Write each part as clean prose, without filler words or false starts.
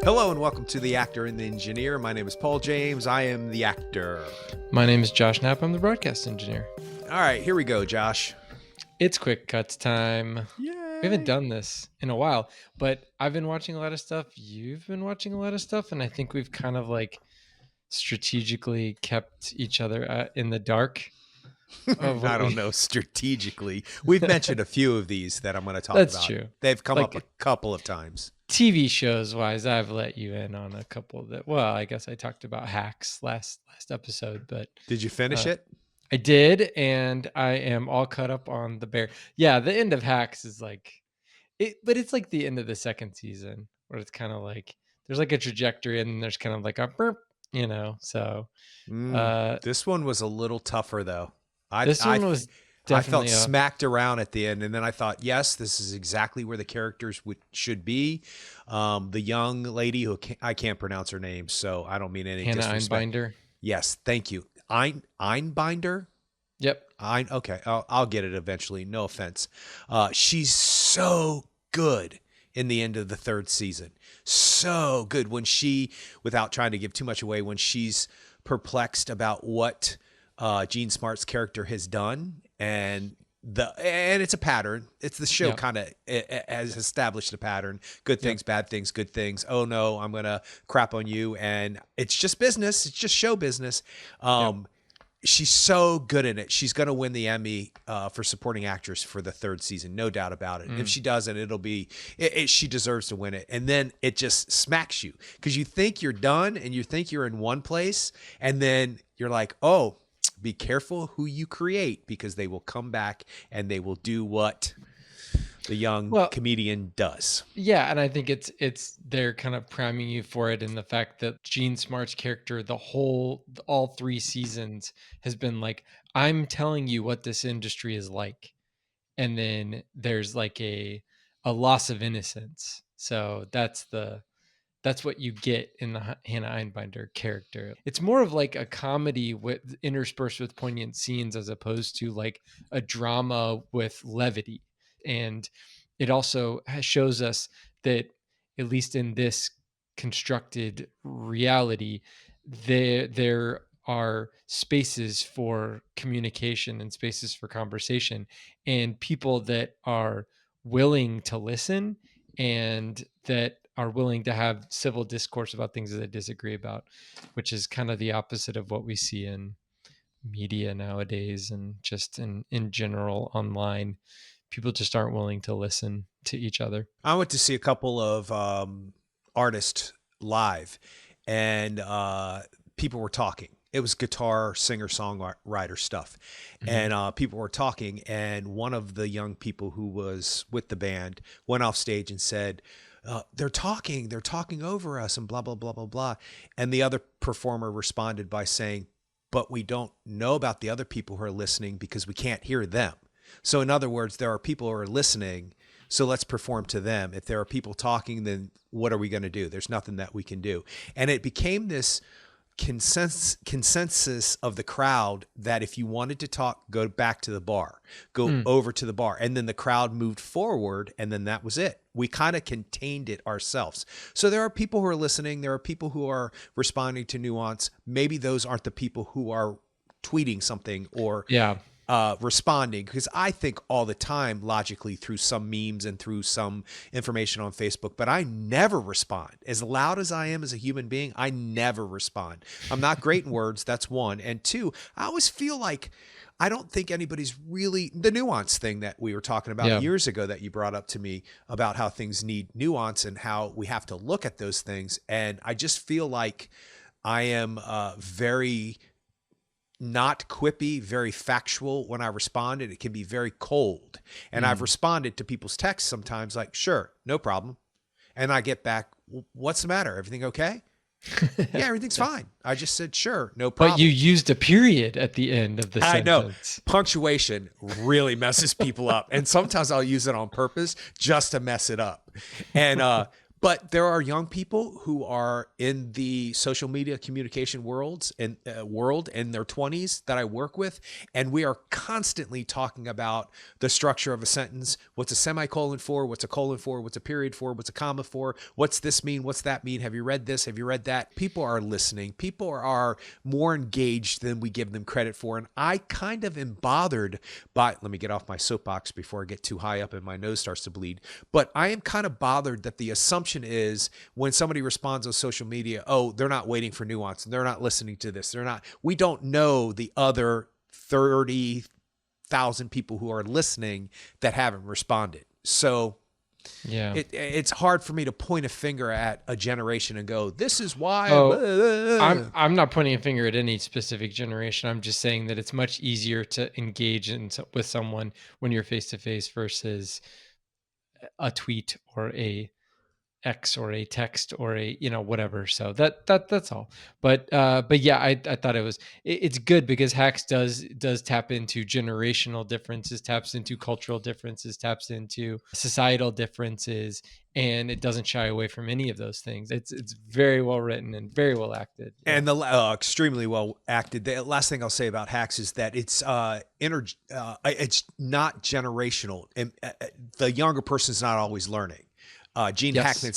Hello and welcome to The Actor and the Engineer. My name is Paul James. I am the actor. My name is Josh Knapp. I'm the broadcast engineer. All right, here we go, Josh. It's quick cuts time. Yay. We haven't done this in a while, but I've been watching a lot of stuff. You've been watching a lot of stuff, and I think we've kind of like strategically kept each other in the dark. I don't know, strategically. We've mentioned a few of these that I'm going to talk That's about. true. They've come up a couple of times. TV shows wise, I've let you in on a couple that. Well, I guess I talked about Hacks last episode, but did you finish it? I did, and I am all caught up on the Bear. Yeah, the end of Hacks is like it, but it's like the end of the second season where it's kind of like there's like a trajectory, and there's kind of like a burp, So this one was a little tougher, though. This one was definitely I felt smacked around at the end, and then I thought, yes, this is exactly where the characters should be. The young lady who I can't pronounce her name, so I don't mean any Hannah disrespect. Einbinder. Yes, thank you. Einbinder? Yep. Okay, I'll get it eventually. No offense. She's so good in the end of the third season. So good when she, without trying to give too much away, when she's perplexed about what Jean Smart's character has done, and it's a pattern. It's the show kind of has established a pattern. Good things, bad things, good things. Oh no, I'm gonna crap on you, and it's just business. It's just show business. She's so good in it. She's gonna win the Emmy for supporting actress for the third season, no doubt about it. If she doesn't, it'll be. She deserves to win it, and then it just smacks you because you think you're done and you think you're in one place, and then you're like, oh. Be careful who you create because they will come back and they will do what the young comedian does. Yeah, and I think it's they're kind of priming you for it in the fact that Jean Smart's character, all 3 seasons has been like, I'm telling you what this industry is like, and then there's like a loss of innocence. So that's what you get in the Hannah Einbinder character. It's more of like a comedy interspersed with poignant scenes as opposed to like a drama with levity. And it also shows us that, at least in this constructed reality, there are spaces for communication and spaces for conversation, and people that are willing to listen and that are willing to have civil discourse about things that they disagree about, which is kind of the opposite of what we see in media nowadays and just in general online. People just aren't willing to listen to each other. I went to see a couple of artists live, and people were talking. It was guitar, singer, songwriter stuff. And people were talking, and one of the young people who was with the band went off stage and said, they're talking over us and blah, blah, blah, blah, blah. And the other performer responded by saying, but we don't know about the other people who are listening because we can't hear them. So in other words, there are people who are listening, so let's perform to them. If there are people talking, then what are we going to do? There's nothing that we can do. And it became this consensus of the crowd that if you wanted to talk, go back to the bar, go over to the bar. And then the crowd moved forward, and then that was it. We kind of contained it ourselves. So there are people who are listening. There are people who are responding to nuance. Maybe those aren't the people who are tweeting something or responding, because I think all the time logically through some memes and through some information on Facebook, but I never respond. As loud as I am as a human being, I never respond. I'm not great in words. That's one. And two, I always feel like I don't think anybody's really the nuance thing that we were talking about years ago that you brought up to me about how things need nuance and how we have to look at those things. And I just feel like I am very not quippy, very factual when I respond, and it can be very cold. And I've responded to people's texts sometimes like, sure, no problem. And I get back, what's the matter? Everything okay? Yeah, everything's fine. I just said, sure, no problem. But you used a period at the end of the sentence. I know. Punctuation really messes people up. And sometimes I'll use it on purpose just to mess it up. And, But there are young people who are in the social media communication world in their 20s that I work with, and we are constantly talking about the structure of a sentence. What's a semicolon for? What's a colon for? What's a period for? What's a comma for? What's this mean? What's that mean? Have you read this? Have you read that? People are listening. People are more engaged than we give them credit for, and I kind of am bothered by, let me get off my soapbox before I get too high up and my nose starts to bleed, but I am kind of bothered that the assumption is when somebody responds on social media, oh, they're not waiting for nuance and they're not listening to this. We don't know the other 30,000 people who are listening that haven't responded. So Yeah. it's hard for me to point a finger at a generation and go, this is why. I'm not pointing a finger at any specific generation. I'm just saying that it's much easier to engage with someone when you're face to face versus a tweet or a X or a text or a, whatever. So that's all. But yeah, I thought it's good because Hacks does tap into generational differences, taps into cultural differences, taps into societal differences, and it doesn't shy away from any of those things. It's very well written and very well acted. Yeah. And the extremely well acted. The last thing I'll say about Hacks is that it's it's not generational, and the younger person's not always learning. Gene Hackman,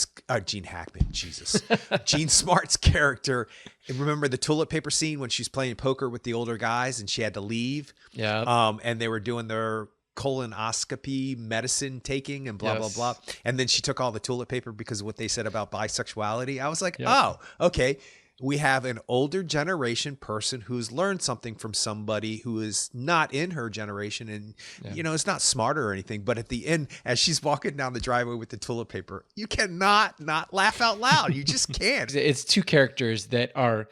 Jesus. Gene Smart's character. Remember the toilet paper scene when she's playing poker with the older guys and she had to leave? Yeah. And they were doing their colonoscopy medicine taking and blah, blah, blah. And then she took all the toilet paper because of what they said about bisexuality. I was like, oh, okay. We have an older generation person who's learned something from somebody who is not in her generation and, is not smarter or anything. But at the end, as she's walking down the driveway with the toilet paper, you cannot not laugh out loud. You just can't. It's two characters that are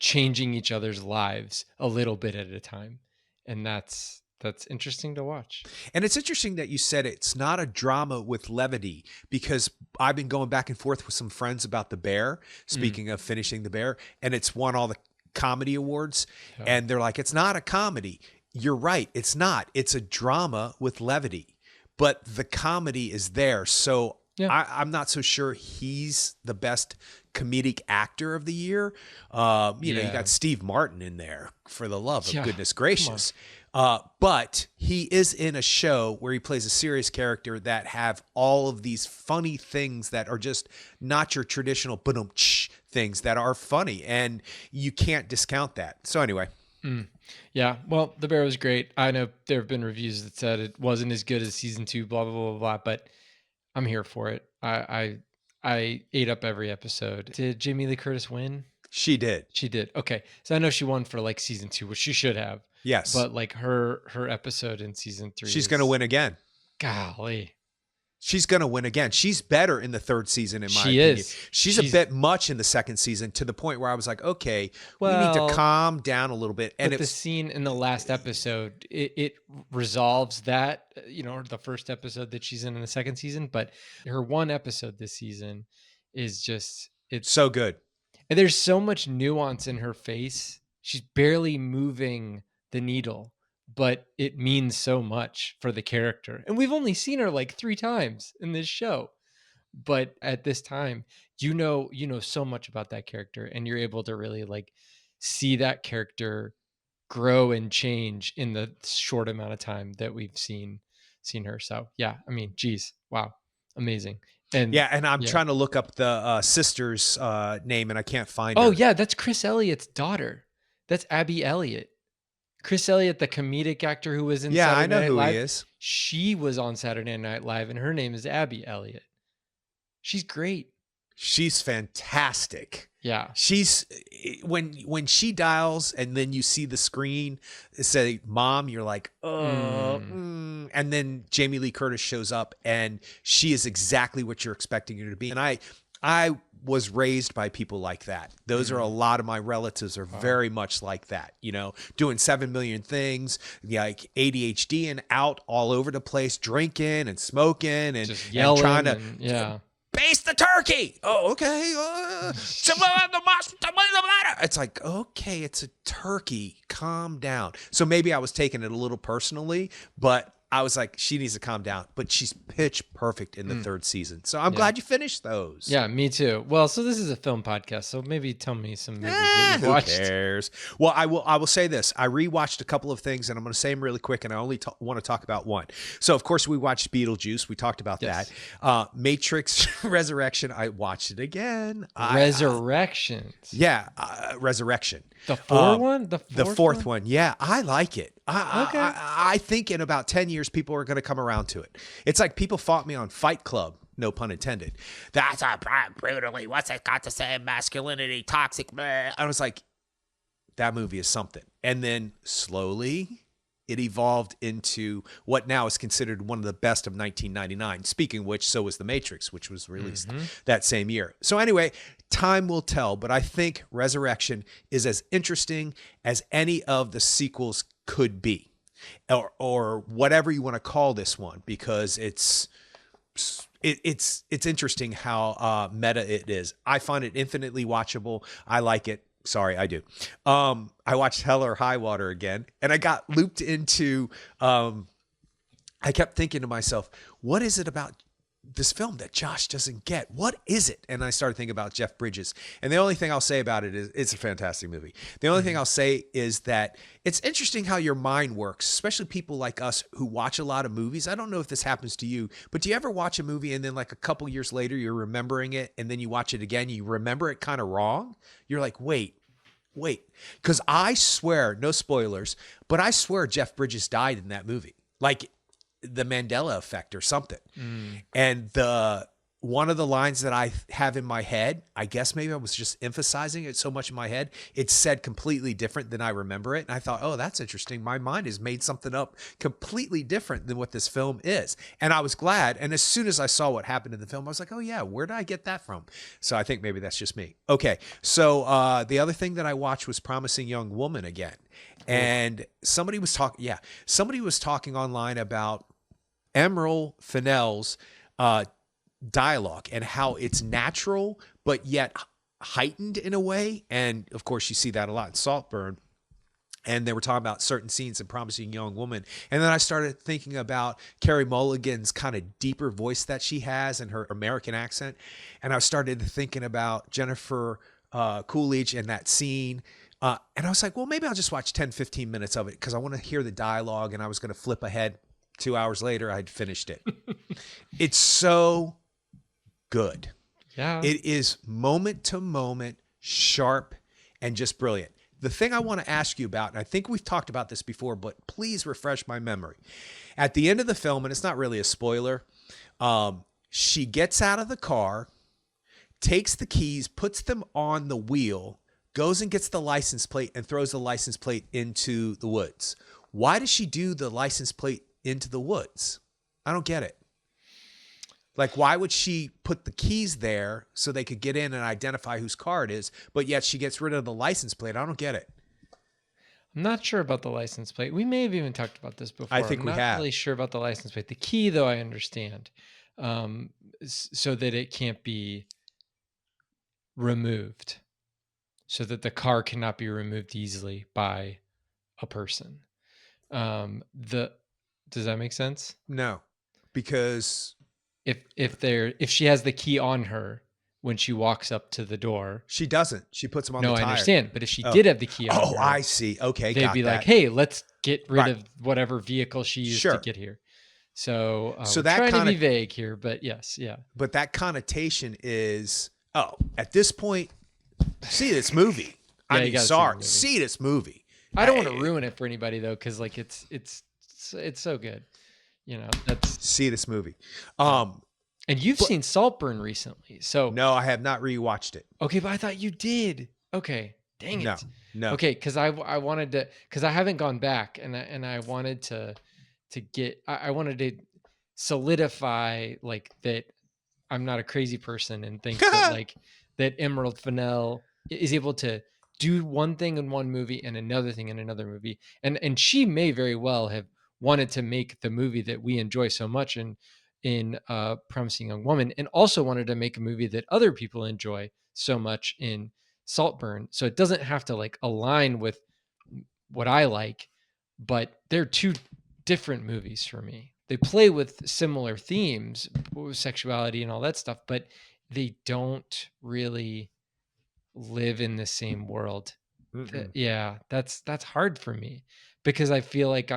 changing each other's lives a little bit at a time. And that's interesting to watch. And it's interesting that you said it's not a drama with levity, because I've been going back and forth with some friends about The Bear, speaking of finishing The Bear, and it's won all the comedy awards. Yeah. And they're like, it's not a comedy. You're right. It's not. It's a drama with levity, but the comedy is there. So I'm not so sure he's the best comedic actor of the year. You got Steve Martin in there, for the love of goodness gracious. But he is in a show where he plays a serious character that have all of these funny things that are just not your traditional things that are funny, and you can't discount that. So anyway. Yeah, well, The Bear was great. I know there have been reviews that said it wasn't as good as season 2, blah, blah, blah, blah, but I'm here for it. I ate up every episode. Did Jamie Lee Curtis win? She did. She did. Okay. So I know she won for like season 2, which she should have. Yes. But like her episode in season 3. She's going to win again. Golly. She's going to win again. She's better in the third season, in my opinion. She's a bit much in the second season, to the point where I was like, okay, we need to calm down a little bit. And the scene in the last episode, it resolves that, the first episode that she's in the second season. But her one episode this season is just, it's so good. And there's so much nuance in her face. She's barely moving the needle, but it means so much for the character. And we've only seen her like 3 times in this show. But at this time, you know so much about that character, and you're able to really like see that character grow and change in the short amount of time that we've seen her. So yeah, I mean, geez, wow, amazing. And I'm trying to look up the sister's name, and I can't find her. Oh yeah, that's Chris Elliott's daughter. That's Abby Elliott. Chris Elliott, the comedic actor who was in Saturday I know Night who Live, he is. She was on Saturday Night Live, and her name is Abby Elliott. She's great. She's fantastic. Yeah. She's when she dials and then you see the screen say "Mom," you're like, and then Jamie Lee Curtis shows up and she is exactly what you're expecting her to be. And I was raised by people like that. Those are a lot of my relatives are very much like that, doing 7 million things, like ADHD and out all over the place, drinking and smoking and just yelling and trying to baste the turkey. Oh, okay. It's like, okay, it's a turkey. Calm down. So maybe I was taking it a little personally, but I was like, she needs to calm down. But she's pitch perfect in the third season. So I'm Yeah. glad you finished those. Yeah, me too. Well, so this is a film podcast, so maybe tell me some movies that you've Who watched. cares? Well, I will say this. I rewatched a couple of things, and I'm going to say them really quick, and I only want to talk about one. So, of course, we watched Beetlejuice. We talked about Yes. that. Matrix Resurrection. I watched it again. Resurrections. Resurrection. The fourth one? The fourth one. Yeah, I like it. Okay. I think in about 10 years, people are going to come around to it. It's like people fought me on Fight Club. No pun intended. That's a brutally. What's it got to say? Masculinity, toxic. Blah. I was like, that movie is something. And then slowly it evolved into what now is considered one of the best of 1999. Speaking of which, so was The Matrix, which was released that same year. So anyway, time will tell. But I think Resurrection is as interesting as any of the sequels could be. Or whatever you want to call this one, because it's interesting how meta it is. I find it infinitely watchable. I like it. Sorry, I do. I watched Hell or High Water again, and I got looped into. I kept thinking to myself, what is it about this film that Josh doesn't get? What is it? And I started thinking about Jeff Bridges. And the only thing I'll say about it is it's a fantastic movie. The only thing I'll say is that it's interesting how your mind works, especially people like us who watch a lot of movies. I don't know if this happens to you, but do you ever watch a movie and then like a couple years later, you're remembering it, and then you watch it again, you remember it kind of wrong? You're like, wait. Because I swear, no spoilers, but I swear Jeff Bridges died in that movie. Like, the Mandela effect or something. And one of the lines that I have in my head, I guess maybe I was just emphasizing it so much in my head, it's said completely different than I remember it. And I thought, oh, that's interesting. My mind has made something up completely different than what this film is. And I was glad. And as soon as I saw what happened in the film, I was like, oh yeah, where did I get that from? So I think maybe that's just me. Okay. So the other thing that I watched was Promising Young Woman again. And somebody was talking online about Emerald Fennell's dialogue and how it's natural, but yet heightened in a way. And of course, you see that a lot in Saltburn. And they were talking about certain scenes in Promising Young Woman. And then I started thinking about Carey Mulligan's kind of deeper voice that she has and her American accent. And I started thinking about Jennifer Coolidge in that scene. And I was like, well, maybe I'll just watch 10, 15 minutes of it because I want to hear the dialogue, and I was going to flip ahead. 2 hours later, I'd finished it. It's so good. Yeah. It is moment to moment, sharp, and just brilliant. The thing I want to ask you about, and I think we've talked about this before, but please refresh my memory. At the end of the film, and it's not really a spoiler, she gets out of the car, takes the keys, puts them on the wheel, goes and gets the license plate, and throws the license plate into the woods. Why does she do the license plate into the woods? I don't get it. Like, why would she put the keys there so they could get in and identify whose car it is, but yet she gets rid of the license plate? I don't get it. I'm not sure about the license plate. We may have even talked about this before. I think I'm we not have. really sure about the license plate. The key, though, I understand, so that it can't be removed, so that the car cannot be removed easily by a person. Does that make sense? No, because if she has the key on her when she walks up to the door, she doesn't. She puts them on the tire. No, I understand. But if she did have the key on her, I see. Okay, they'd be like, hey, let's get rid of whatever vehicle she used to get here. So that trying to be vague here, but yes, yeah. But that connotation is, at this point, see this movie. See this movie. I don't want to ruin it for anybody though, because like it's so good. You know, see this movie. And you've seen Saltburn recently, so no, I have not rewatched it. Okay, but I thought you did. Okay, dang it. No. Okay, because I wanted to, because I haven't gone back, and I wanted to get, I wanted to solidify like that I'm not a crazy person and think that like that Emerald Fennell is able to do one thing in one movie and another thing in another movie, and she may very well have wanted to make the movie that we enjoy so much in Promising Young Woman, and also wanted to make a movie that other people enjoy so much in Saltburn. So it doesn't have to like align with what I like, but they're two different movies for me. They play with similar themes, with sexuality and all that stuff, but they don't really live in the same world. Yeah, that's hard for me because I feel like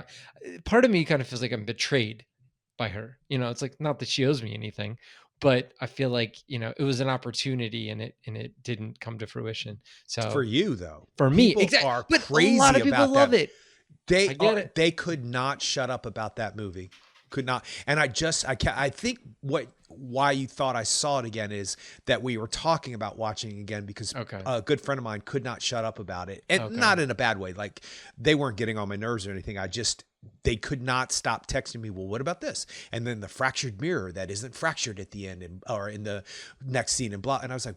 part of me kind of feels like I'm betrayed by her. It's like not that she owes me anything, but I feel like, it was an opportunity and it didn't come to fruition. For So you though, for me, people exactly, are but a lot crazy of people about love that. it. I get it. They could not shut up about that movie. Could not. And I think why you thought I saw it again is that we were talking about watching again because Okay. a good friend of mine could not shut up about it. And Okay. not in a bad way. Like they weren't getting on my nerves or anything. They could not stop texting me, well, what about this? And then the fractured mirror that isn't fractured at the end or in the next scene and blah. And I was like,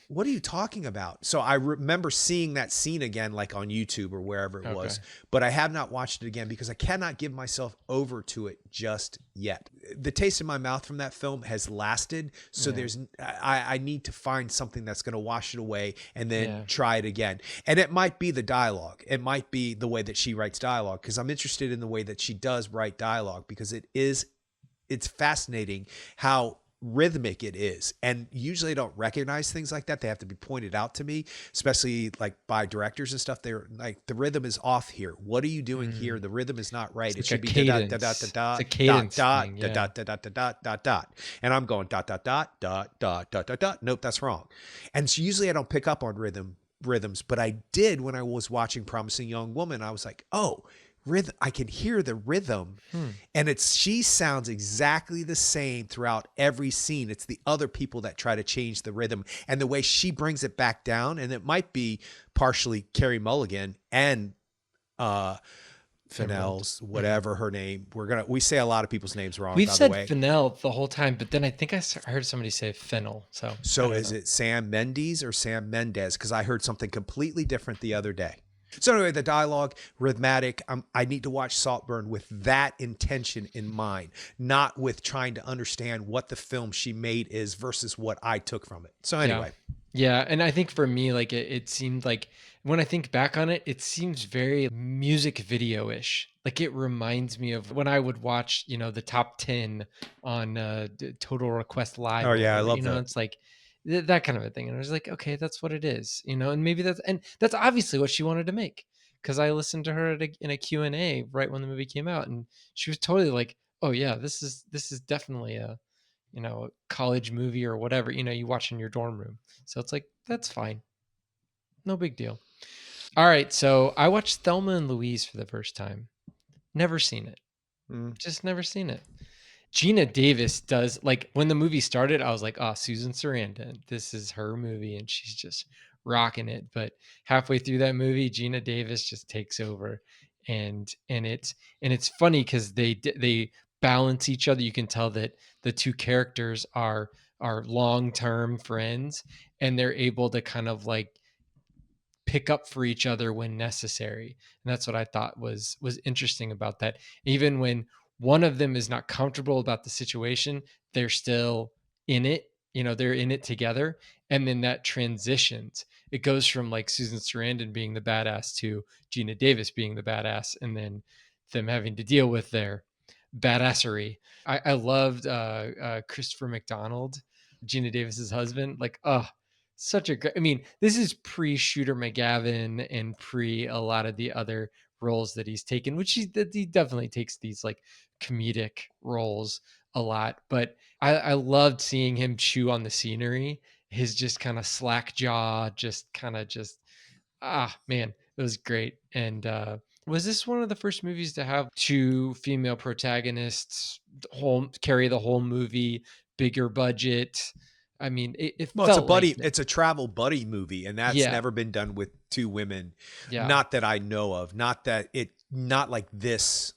what are you talking about? So I remember seeing that scene again, like on YouTube or wherever it was, but I have not watched it again because I cannot give myself over to it just yet. The taste in my mouth from that film has lasted. So I need to find something that's going to wash it away and then try it again. And it might be the dialogue. It might be the way that she writes dialogue because I'm interested in the way that she does write dialogue because it's fascinating how rhythmic it is. And usually I don't recognize things like that. They have to be pointed out to me, especially like by directors and stuff. They're like, the rhythm is off here. What are you doing here? The rhythm is not right. It's It like should a be cadence. da da da It's a da cadence dot thing. dot Yeah. dot dot dot dot dot dot. And I'm going dot dot dot dot dot dot dot dot. Nope, that's wrong. And so usually I don't pick up on rhythms, but I did when I was watching Promising Young Woman. I was like, oh, rhythm. I can hear the rhythm, and she sounds exactly the same throughout every scene. It's the other people that try to change the rhythm and the way she brings it back down. And it might be partially Carey Mulligan and Fennell's, whatever her name. We say a lot of people's names wrong, We've by the said way. Fennell the whole time, but then I think I heard somebody say Fennel. So Is it Sam Mendes or Sam Mendez? Because I heard something completely different the other day. So anyway, the dialogue, rhythmic. I need to watch Saltburn with that intention in mind, not with trying to understand what the film she made is versus what I took from it. So anyway. Yeah. And I think for me, like it seemed like when I think back on it, it seems very music video-ish. Like it reminds me of when I would watch, the top 10 on Total Request Live Oh or yeah, I whatever, love that. it's like that kind of a thing. And I was like, okay, that's what it is, and maybe that's obviously what she wanted to make. Cause I listened to her in a Q&A right when the movie came out. And she was totally like, oh yeah, this is definitely a, college movie or whatever, you watch in your dorm room. So it's like, that's fine. No big deal. All right. So I watched Thelma and Louise for the first time. Never seen it. Just never seen it. Gina Davis does, like, when the movie started, I was like, oh, Susan Sarandon, this is her movie and she's just rocking it. But halfway through that movie, Gina Davis just takes over, and it's funny because they balance each other. You can tell that the two characters are long-term friends, and they're able to kind of like pick up for each other when necessary. And that's what I thought was interesting about that. Even when one of them is not comfortable about the situation, they're still in it. They're in it together. And then that transitions. It goes from like Susan Sarandon being the badass to Gina Davis being the badass, and then them having to deal with their badassery. I loved Christopher McDonald, Gina Davis's husband. Like, oh, such a great. I mean, this is pre Shooter McGavin and pre a lot of the other roles that he's taken, which he definitely takes these like comedic roles a lot. But I loved seeing him chew on the scenery. His just kind of slack jaw, just kind of just man, it was great. And was this one of the first movies to have two female protagonists whole carry the whole movie, bigger budget? I mean, it Well, felt like it. it's a travel buddy movie, and that's Yeah, never been done with two women. yeah, Not that I know of. Not like this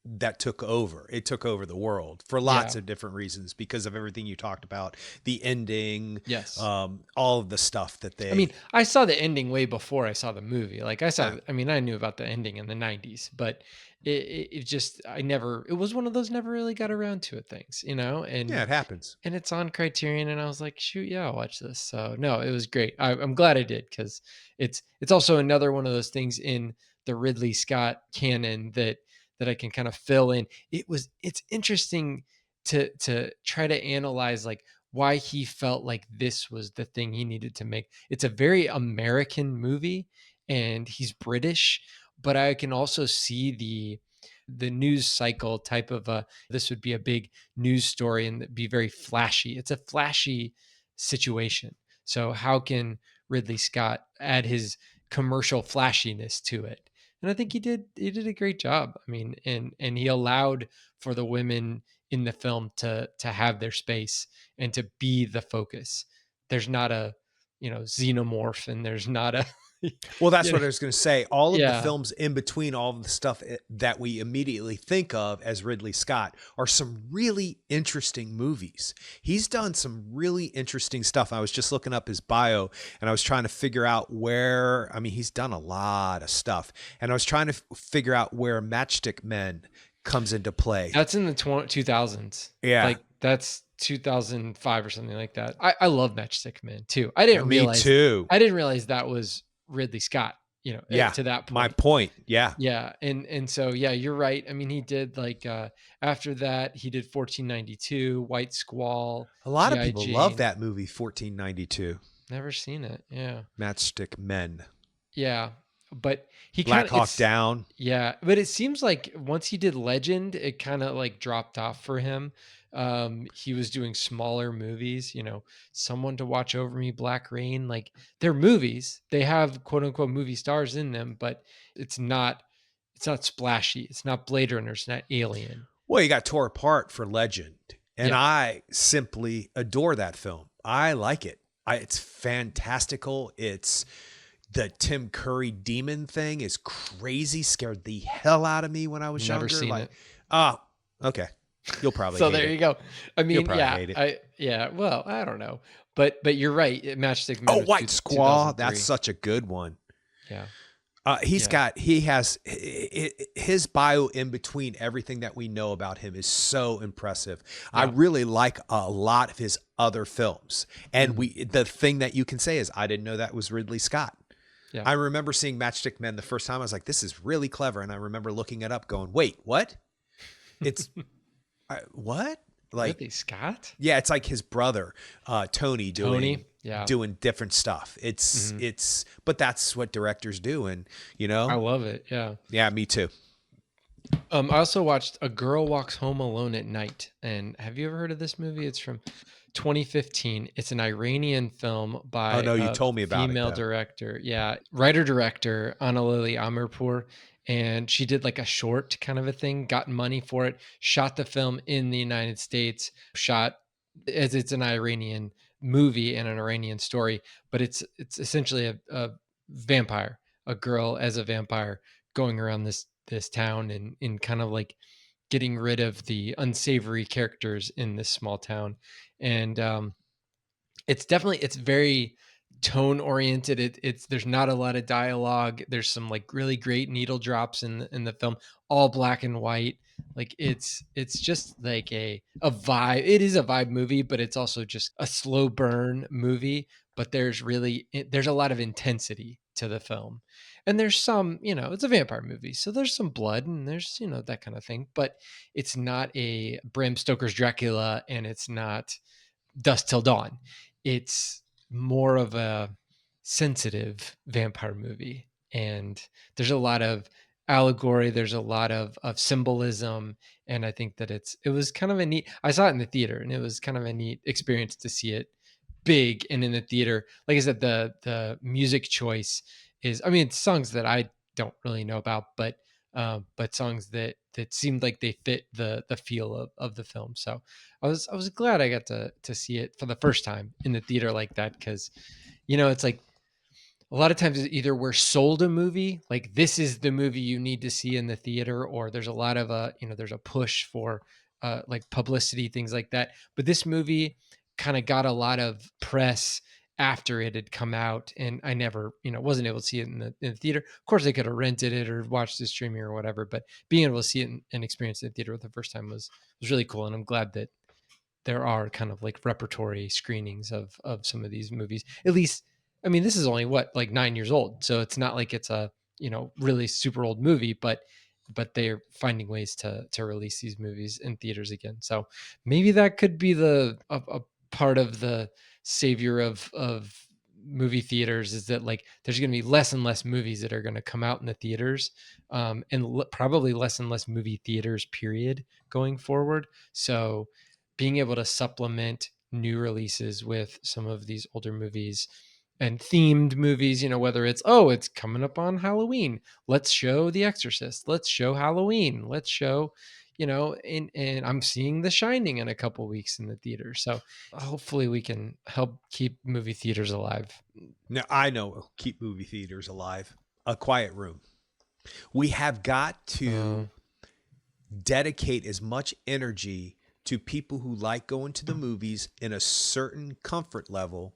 that took over. It took over the world for lots yeah. of different reasons because of everything you talked about, the ending, Yes. all of the stuff that I mean, they. I saw the ending way before I saw the movie. Like Yeah, I mean, I knew about the ending in the 90s, but it just, it was one of those never really got around to it things, yeah, it happens. and it's on Criterion, and I was like, shoot, yeah, I'll watch this. So no, it was great. I'm glad I did, because it's also another one of those things in the Ridley Scott canon that that I can kind of fill in. It's interesting to try to analyze like why he felt like this was the thing he needed to make. It's a very American movie and he's British, but I can also see the news cycle type of this would be a big news story and be very flashy. It's a flashy situation. So how can Ridley Scott add his commercial flashiness to it? And I think he did a great job. I mean, and he allowed for the women in the film to have their space and to be the focus. There's not a, xenomorph, and there's not a Well, that's you know what I was going to say. All of the yeah. films in between all of the stuff that we immediately think of as Ridley Scott are some really interesting movies. He's done some really interesting stuff. I was just looking up his bio and I was trying to figure out where, I mean, he's done a lot of stuff. And I was trying to figure out where Matchstick Men comes into play. That's in the 2000s. Yeah. Like that's 2005 or something like that. I love Matchstick Man too. Me too. I didn't realize that was Ridley Scott, Yeah. to that My point. point. Yeah. Yeah, and so yeah, you're right. I mean, he did like after that, he did 1492, White Squall, A lot of GI people love Jane. that movie, 1492, Never seen it. Yeah. Matchstick Men. Yeah. But he kind Black of Hawk it's Down. yeah, but it seems like once he did Legend, it kind of like dropped off for him. He was doing smaller movies, Someone to Watch Over Me, Black Rain, like they're movies. They have quote unquote movie stars in them, but it's not it's not splashy. It's not Blade Runner, it's not Alien. Well, you got tore apart for Legend, and Yeah, I simply adore that film. I like it. It's fantastical. It's the Tim Curry demon thing is crazy. Scared the hell out of me when I was never younger. seen Like, it. oh, okay. You'll probably So hate there it. you go. I You'll mean, probably hate it. well, I don't know. But you're right. Matchstick Men Oh, was White Squaw. That's 2003. such a good one. Yeah. Yeah. He has his bio in between everything that we know about him is so impressive. I Yeah. really like a lot of his other films. And Mhm. the thing that you can say is I didn't know that was Ridley Scott. Yeah. I remember seeing Matchstick Men the first time. I was like, this is really clever. And I remember looking it up going, wait, what? It's what? Like, Ridley Scott? yeah, it's like his brother, Tony Tony? Yeah. doing different stuff. Mhm. But that's what directors do. And, I love it. Yeah. yeah, me too. I also watched A Girl Walks Home Alone at Night. And have you ever heard of this movie? It's from 2015. It's an Iranian film Oh by no, you a told me about it female though. director. Yeah, writer director Anna Lily Amirpour, and she did like a short kind of a thing. Got money for it. Shot the film in the United States. Shot as it's an Iranian movie and an Iranian story, but it's essentially a vampire, a girl as a vampire going around this town and in kind of like getting rid of the unsavory characters in this small town. And it's very tone oriented. It's there's not a lot of dialogue. There's some like really great needle drops in the film, all black and white. Like it's just like a vibe. It is a vibe movie, but it's also just a slow burn movie. But there's a lot of intensity to the film, and there's some, it's a vampire movie, so there's some blood and there's, that kind of thing. But it's not a Bram Stoker's Dracula, and it's not Dusk Till Dawn. It's more of a sensitive vampire movie. And there's a lot of allegory, there's a lot of symbolism. And I think that it was kind of a neat, I saw it in the theater and it was kind of a neat experience to see it big and in the theater. Like I said, the music choice is, I mean, it's songs that I don't really know about, but songs that seemed like they fit the feel of the film. So I was glad I got to see it for the first time in the theater like that, because it's like a lot of times either we're sold a movie like this is the movie you need to see in the theater, or there's a lot of there's a push for like publicity, things like that. But this movie kind of got a lot of press after it had come out, and I never wasn't able to see it in the theater. Of course I could have rented it or watched the streaming or whatever, but being able to see it and experience it in the theater for the first time was really cool. And I'm glad that there are kind of like repertory screenings of some of these movies. At least, I mean, this is only what, like 9 years old, so it's not like it's a really super old movie, but but they're finding ways to release these movies in theaters again. So maybe that could be a part of the savior of movie theaters, is that like there's going to be less and less movies that are going to come out in the theaters, and probably less and less movie theaters period going forward. So being able to supplement new releases with some of these older movies and themed movies, whether it's coming up on Halloween, let's show The Exorcist, let's show Halloween, let's show, and I'm seeing The Shining in a couple weeks in the theater. So hopefully we can help keep movie theaters alive. Now, I know keep movie theaters alive. A Quiet Room. We have got to dedicate as much energy to people who like going to the movies in a certain comfort level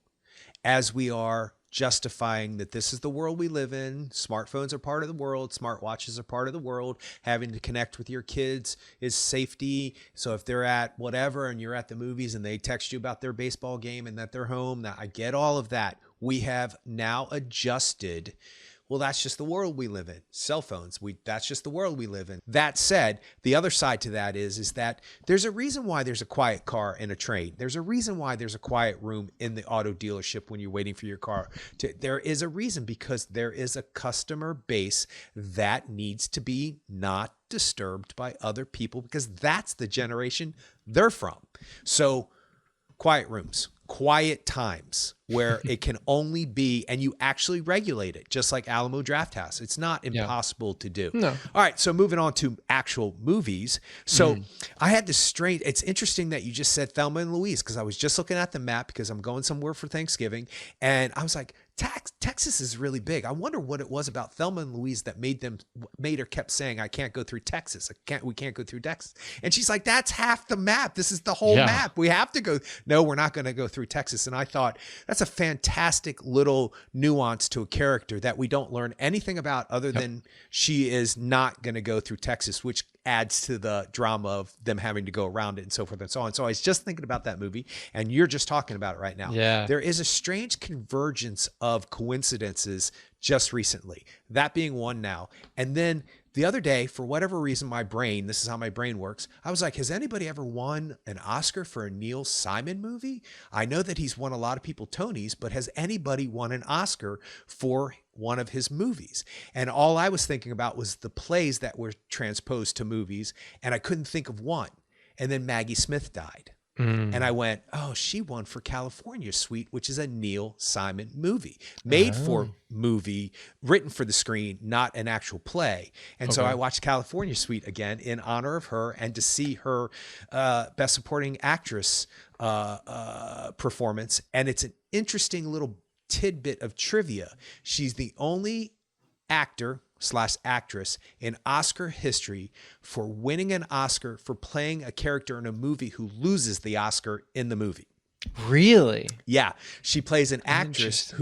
as we are justifying that this is the world we live in. Smartphones are part of the world. Smartwatches are part of the world. Having to connect with your kids is safety. So if they're at whatever and you're at the movies and they text you about their baseball game and that they're home, now I get all of that. We have now adjusted. Well, that's just the world we live in. Cell phones, that's just the world we live in. That said, the other side to that is that there's a reason why there's a quiet car in a train. There's a reason why there's a quiet room in the auto dealership when you're waiting for your car. There is a reason, because there is a customer base that needs to be not disturbed by other people, because that's the generation they're from. So quiet rooms, quiet times where it can only be, and you actually regulate it, just like Alamo Drafthouse. It's not impossible to do. No. All right, so moving on to actual movies. So I had this strange, it's interesting that you just said Thelma and Louise, because I was just looking at the map because I'm going somewhere for Thanksgiving, and I was like, Texas is really big. I wonder what it was about Thelma and Louise that made her kept saying, I can't go through Texas. We can't go through Texas. And she's like, that's half the map. This is the whole map. We have to go. No, we're not going to go through Texas. And I thought that's a fantastic little nuance to a character that we don't learn anything about other than she is not going to go through Texas, which adds to the drama of them having to go around it and so forth and so on. So I was just thinking about that movie, and you're just talking about it right now. Yeah. There is a strange convergence of coincidences just recently, that being one now. And then the other day, for whatever reason, this is how my brain works, I was like, has anybody ever won an Oscar for a Neil Simon movie? I know that he's won a lot of people Tonys, but has anybody won an Oscar for one of his movies? And all I was thinking about was the plays that were transposed to movies, and I couldn't think of one. And then Maggie Smith died. And I went, oh, she won for California Suite, which is a Neil Simon movie, made for movie, written for the screen, not an actual play. And so I watched California Suite again in honor of her, and to see her Best Supporting Actress performance. And it's an interesting little tidbit of trivia. She's the only actor/actress in Oscar history for winning an Oscar for playing a character in a movie who loses the Oscar in the movie. Really? Yeah. She plays an actress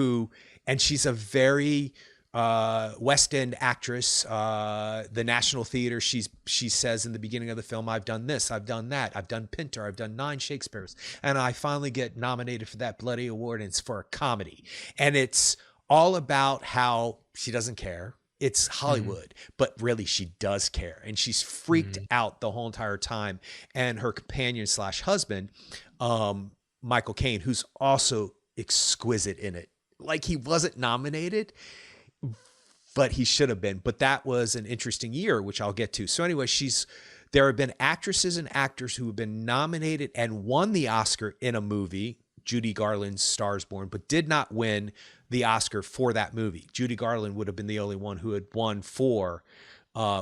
and she's a very West End actress. The National Theater, she says in the beginning of the film, I've done this, I've done that, I've done Pinter, I've done 9 Shakespeares, and I finally get nominated for that bloody award, and it's for a comedy. And it's all about how she doesn't care. It's Hollywood, but really she does care. And she's freaked out the whole entire time. And her companion/husband, Michael Caine, who's also exquisite in it. Like, he wasn't nominated, but he should have been. But that was an interesting year, which I'll get to. So anyway, there have been actresses and actors who have been nominated and won the Oscar in a movie. Judy Garland's Star is Born, but did not win the Oscar for that movie. Judy Garland would have been the only one who had won for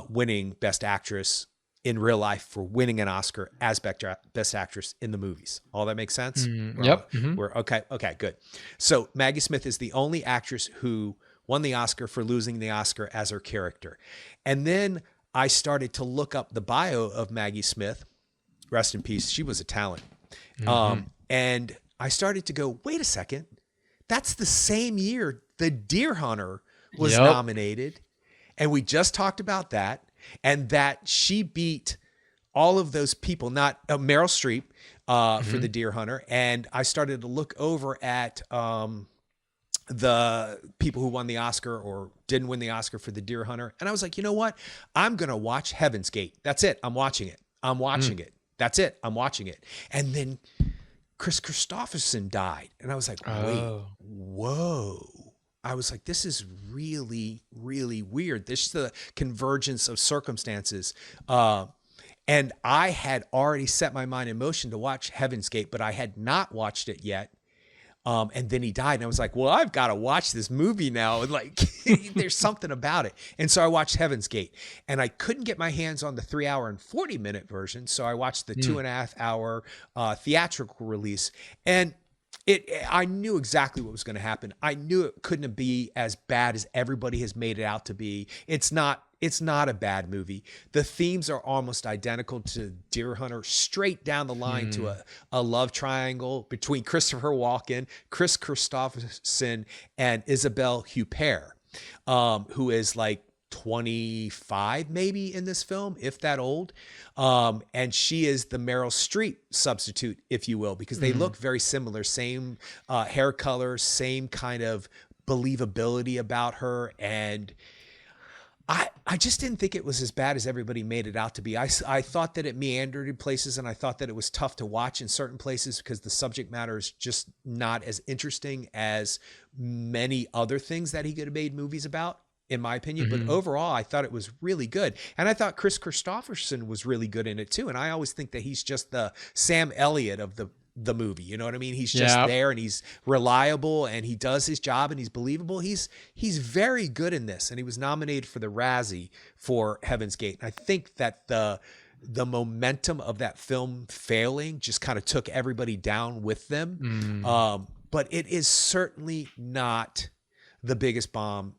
winning Best Actress in real life, for winning an Oscar as Best Actress in the movies. All that makes sense? Yep. We're okay, good. So Maggie Smith is the only actress who won the Oscar for losing the Oscar as her character. And then I started to look up the bio of Maggie Smith. Rest in peace. She was a talent. And I started to go, wait a second. That's the same year The Deer Hunter was nominated. And we just talked about that. And that she beat all of those people, not Meryl Streep for The Deer Hunter. And I started to look over at the people who won the Oscar or didn't win the Oscar for The Deer Hunter. And I was like, you know what? I'm going to watch Heaven's Gate. That's it. I'm watching it. I'm watching it. That's it. I'm watching it. And then Kristofferson died. And I was like, wait, Oh. whoa. I was like, this is really, really weird. This is the convergence of circumstances. And I had already set my mind in motion to watch Heaven's Gate, but I had not watched it yet. And then he died. And I was like, well, I've got to watch this movie now. And like, there's something about it. And so I watched Heaven's Gate, and I couldn't get my hands on the 3 hour and 40-minute version. So I watched the 2.5 hour theatrical release. And I knew exactly what was going to happen. I knew it couldn't be as bad as everybody has made it out to be. It's not a bad movie. The themes are almost identical to Deer Hunter, straight down the line to a love triangle between Christopher Walken, Kris Kristofferson, and Isabelle Huppert, who is like 25 maybe in this film, if that old. And she is the Meryl Streep substitute, if you will, because they look very similar, same hair color, same kind of believability about her. And I just didn't think it was as bad as everybody made it out to be. I thought that it meandered in places, and I thought that it was tough to watch in certain places because the subject matter is just not as interesting as many other things that he could have made movies about, in my opinion. But overall, I thought it was really good. And I thought Kris Kristofferson was really good in it too. And I always think that he's just the Sam Elliott of the movie. You know what I mean? He's just there, and he's reliable, and he does his job, and he's believable. He's very good in this. And he was nominated for the Razzie for Heaven's Gate. And I think that the momentum of that film failing just kind of took everybody down with them. But it is certainly not the biggest bomb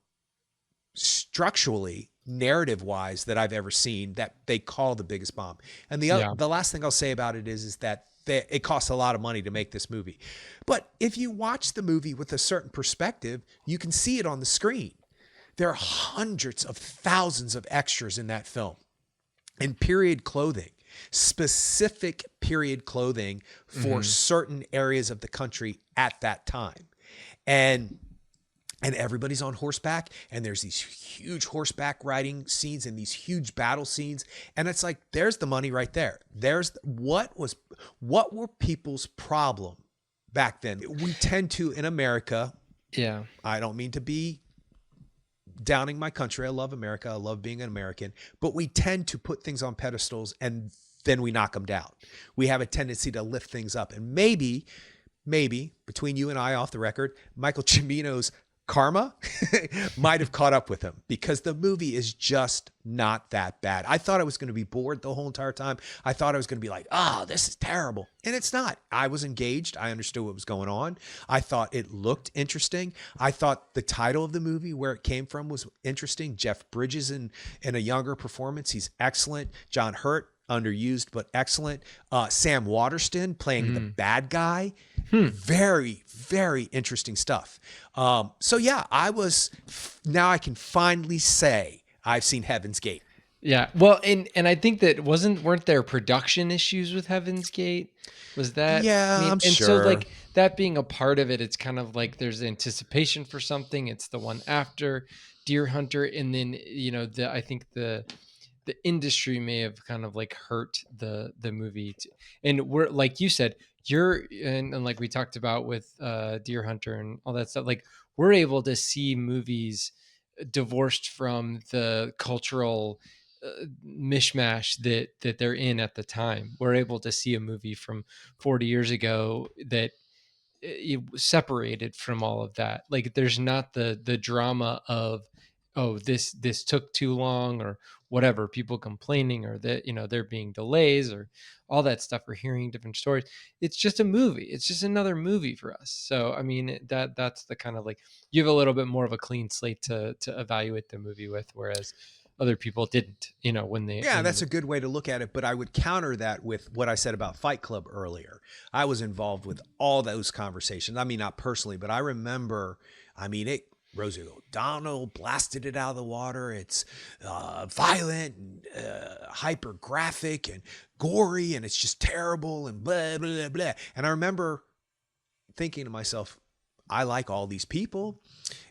structurally, narrative wise, that I've ever seen that they call the biggest bomb. And the last thing I'll say about it is that it costs a lot of money to make this movie. But if you watch the movie with a certain perspective, you can see it on the screen. There are hundreds of thousands of extras in that film, and period clothing, specific period clothing for certain areas of the country at that time. And everybody's on horseback, and there's these huge horseback riding scenes and these huge battle scenes. And it's like, there's the money right there. What were people's problem back then? We tend to, in America, I don't mean to be downing my country. I love America. I love being an American, but we tend to put things on pedestals and then we knock them down. We have a tendency to lift things up. And maybe between you and I off the record, Michael Cimino's karma might have caught up with him, because the movie is just not that bad. I thought I was going to be bored the whole entire time. I thought I was going to be like, oh, this is terrible. And it's not. I was engaged. I understood what was going on. I thought it looked interesting. I thought the title of the movie, where it came from, was interesting. Jeff Bridges in a younger performance. He's excellent. John Hurt, underused but excellent. Sam Waterston playing the bad guy. Very, very interesting stuff. So yeah, now I can finally say I've seen Heaven's Gate. Yeah. Well, and I think that weren't there production issues with Heaven's Gate? Was that? Yeah, I'm sure. So like that being a part of it, it's kind of like there's anticipation for something. It's the one after Deer Hunter, and then I think the industry may have kind of like hurt the movie. And we're, like you said, and like we talked about with Deer Hunter and all that stuff, like we're able to see movies divorced from the cultural mishmash that they're in at the time. We're able to see a movie from 40 years ago that it was separated from all of that. Like there's not the drama of, oh, this took too long, or whatever, people complaining, or that there being delays, or all that stuff, or hearing different stories. It's just a movie. It's just another movie for us. So I mean, that's the kind of, like, you have a little bit more of a clean slate to evaluate the movie with, whereas other people didn't, that's a good way to look at it. But I would counter that with what I said about Fight Club earlier. I was involved with all those conversations. I mean, not personally, but I remember, Rosie O'Donnell blasted it out of the water. It's violent and hyper graphic and gory, and it's just terrible and blah, blah, blah. And I remember thinking to myself, I like all these people.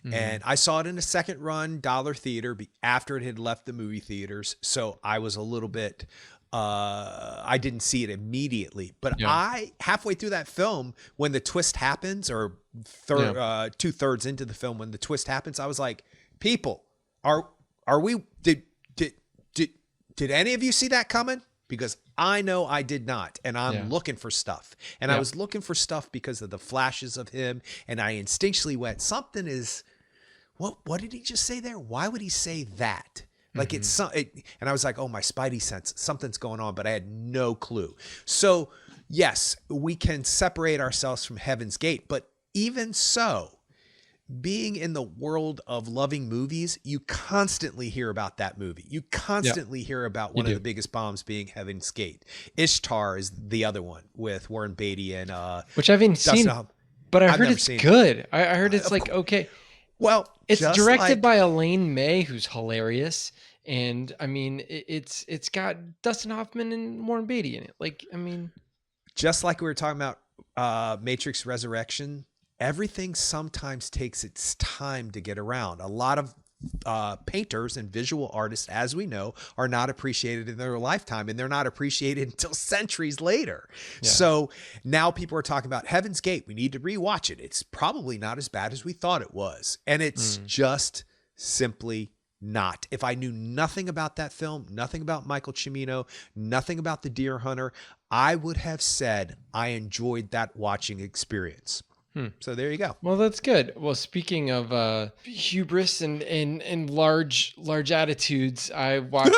Mm-hmm. And I saw it in a second run dollar theater after it had left the movie theaters. So I was a little bit, I didn't see it immediately. But Yeah. I, halfway through that film, when the twist happens, or Yeah. 2/3 into the film, when the twist happens, I was like, people, are we, did, did any of you see that coming? Because I know I did not. And I'm Yeah. looking for stuff. And I Yeah. was looking for stuff because of the flashes of him. And I instinctually went, something is, what did he just say there? Why would he say that? Like Mm-hmm. and I was like, oh, my spidey sense, something's going on, but I had no clue. So yes, we can separate ourselves from Heaven's Gate, but even so, being in the world of loving movies, you constantly hear about that movie. You Yeah. constantly hear about You one of do. the biggest bombs being Heaven's Gate. Ishtar is the other one with Warren Beatty and Which I haven't Dustin seen, Hoffman. but I I've heard never it's seen it. good. I heard it's Of like, course. okay. Well, It's just directed like by Elaine May, who's hilarious. And I mean, it's got Dustin Hoffman and Warren Beatty in it. Like, I mean, just like we were talking about Matrix Resurrection, everything sometimes takes its time to get around. A lot of painters and visual artists, as we know, are not appreciated in their lifetime, and they're not appreciated until centuries later. yeah. So now people are talking about Heaven's Gate. We need to rewatch it. It's probably not as bad as we thought it was. And it's Mm. just simply not. If I knew nothing about that film, nothing about Michael Cimino, nothing about The Deer Hunter, I would have said I enjoyed that watching experience. Hmm. So there you go. Well, that's good. Well, speaking of hubris and large attitudes, I watched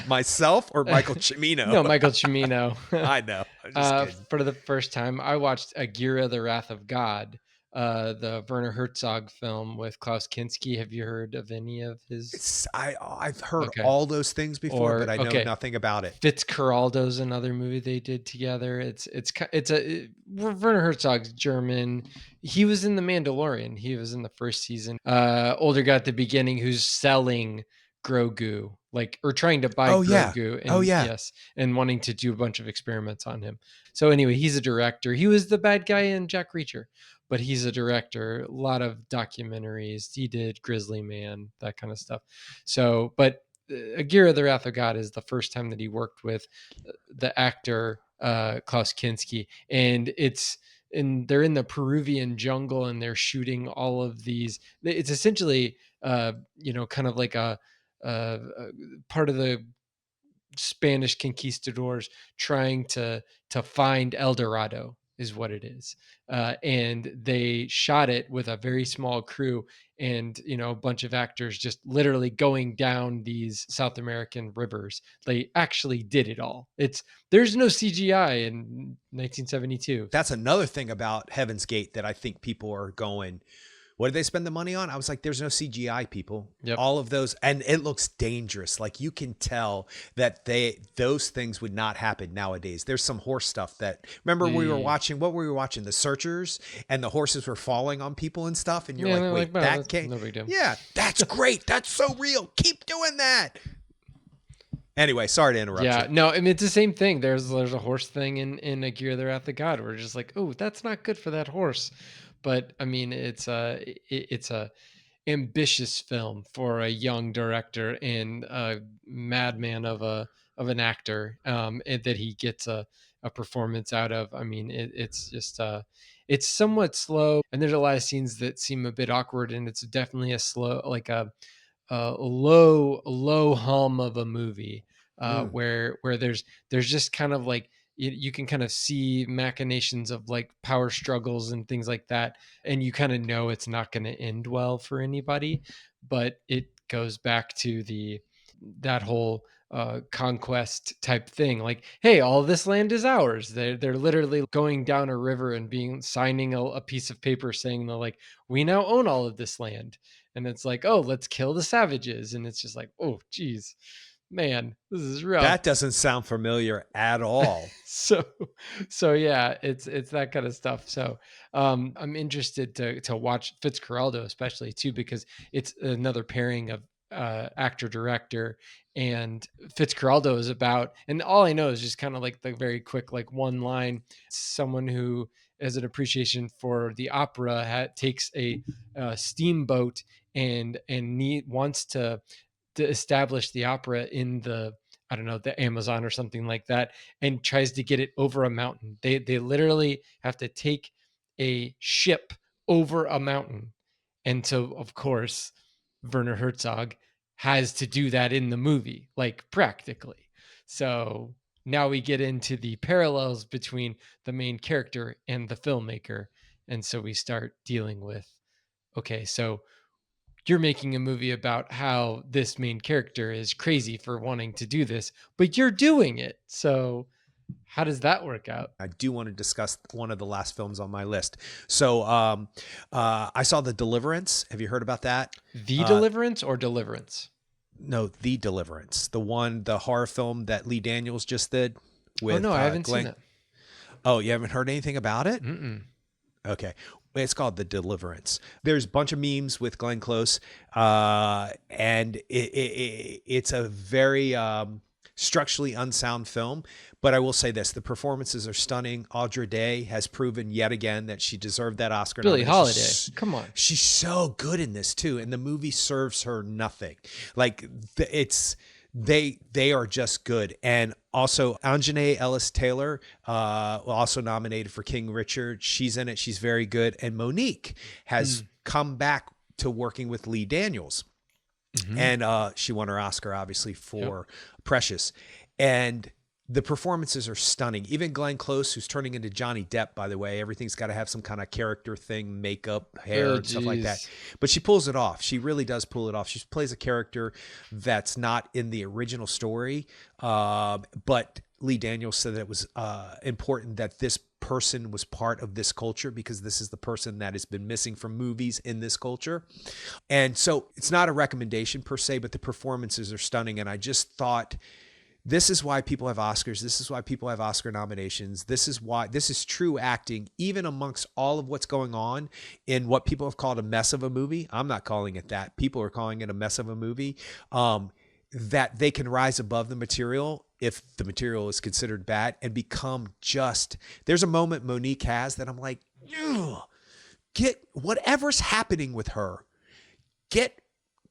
Myself or Michael Cimino? no, Michael Cimino. I know. I'm just kidding. For the first time, I watched Agira, the Wrath of God, the Werner Herzog film with Klaus Kinski. Have you heard of any of his? I've heard Okay. all those things before, but Or I know okay, nothing about it. Fitzcarraldo's another movie they did together. Werner Herzog's German. He was in The Mandalorian. He was in the first season. Older guy at the beginning who's selling Grogu, like, or trying to buy Oh yeah. Grogu, Oh and yeah. yes, and wanting to do a bunch of experiments on him. So anyway, he's a director. He was the bad guy in Jack Reacher, but he's a director. A lot of documentaries. He did Grizzly Man, that kind of stuff. So, but Agira, the Wrath of God is the first time that he worked with the actor Klaus Kinski, and they're in the Peruvian jungle and they're shooting all of these. It's essentially kind of like a part of the Spanish conquistadors trying to find El Dorado is what it is. And they shot it with a very small crew and, a bunch of actors just literally going down these South American rivers. They actually did it all. There's no CGI in 1972. That's another thing about Heaven's Gate that I think people are going, what did they spend the money on? I was like, there's no CGI, people. Yep. All of those, and it looks dangerous. Like you can tell that those things would not happen nowadays. There's some horse stuff that, remember we were watching, what were we watching? The Searchers, and the horses were falling on people and stuff. And you're Yeah, like, they're wait, well, that that's came, no big deal. yeah, that's great. That's so real. Keep doing that. Anyway, sorry to interrupt Yeah, you. no, I mean it's the same thing. There's a horse thing in Agira the Wrath of God. We're just like, oh, that's not good for that horse. But I mean, it's a ambitious film for a young director and a madman of an actor, and that he gets a performance out of. I mean, it's just it's somewhat slow, and there's a lot of scenes that seem a bit awkward, and it's definitely a slow, like a low hum of a movie, Mm. where there's just kind of like you can kind of see machinations of like power struggles and things like that, and you kind of know it's not going to end well for anybody. But it goes back to that whole conquest type thing, like, hey, all this land is ours. They're literally going down a river and signing a piece of paper saying they're like, we now own all of this land. And it's like, oh, let's kill the savages. And it's just like, oh geez, man, this is rough. That doesn't sound familiar at all. so so yeah, it's that kind of stuff. So I'm interested to watch Fitzcarraldo, especially too, because it's another pairing of actor director. And Fitzcarraldo is about, and all I know is just kind of like the very quick like one line, someone who as an appreciation for the opera, takes a steamboat and wants to establish the opera in the, I don't know, the Amazon or something like that, and tries to get it over a mountain. They literally have to take a ship over a mountain. And so of course Werner Herzog has to do that in the movie, like practically. So now we get into the parallels between the main character and the filmmaker. And so we start dealing with, okay, so you're making a movie about how this main character is crazy for wanting to do this, but you're doing it. So how does that work out? I do want to discuss one of the last films on my list. So I saw The Deliverance. Have you heard about that? The Deliverance or Deliverance? No, The Deliverance. The horror film that Lee Daniels just did with Oh, no, I haven't seen it. Oh, you haven't heard anything about it? Mm-mm. Okay. It's called The Deliverance. There's a bunch of memes with Glenn Close, and it's a very structurally unsound film. But I will say this: the performances are stunning. Audra Day has proven yet again that she deserved that Oscar Billie nomination. Holiday, come on. She's so good in this too, and the movie serves her nothing. Like they are just good. And also Anjanae Ellis Taylor, also nominated for King Richard. She's in it. She's very good. And Monique has come back to working with Lee Daniels. And she won her Oscar, obviously, for Precious. And the performances are stunning. Even Glenn Close, who's turning into Johnny Depp, by the way. Everything's got to have some kind of character thing, makeup, hair, and stuff like that. But she pulls it off. She really does pull it off. She plays a character that's not in the original story. But Lee Daniels said that it was important that this person was part of this culture, because this is the person that has been missing from movies in this culture. And so it's not a recommendation per se, but the performances are stunning. And I just thought, this is why people have Oscars. This is why people have Oscar nominations. This is true acting, even amongst all of what's going on in what people have called a mess of a movie. I'm not calling it that. People are calling it a mess of a movie. That they can rise above the material if the material is considered bad and become just. There's a moment Monique has that I'm like, get whatever's happening with her,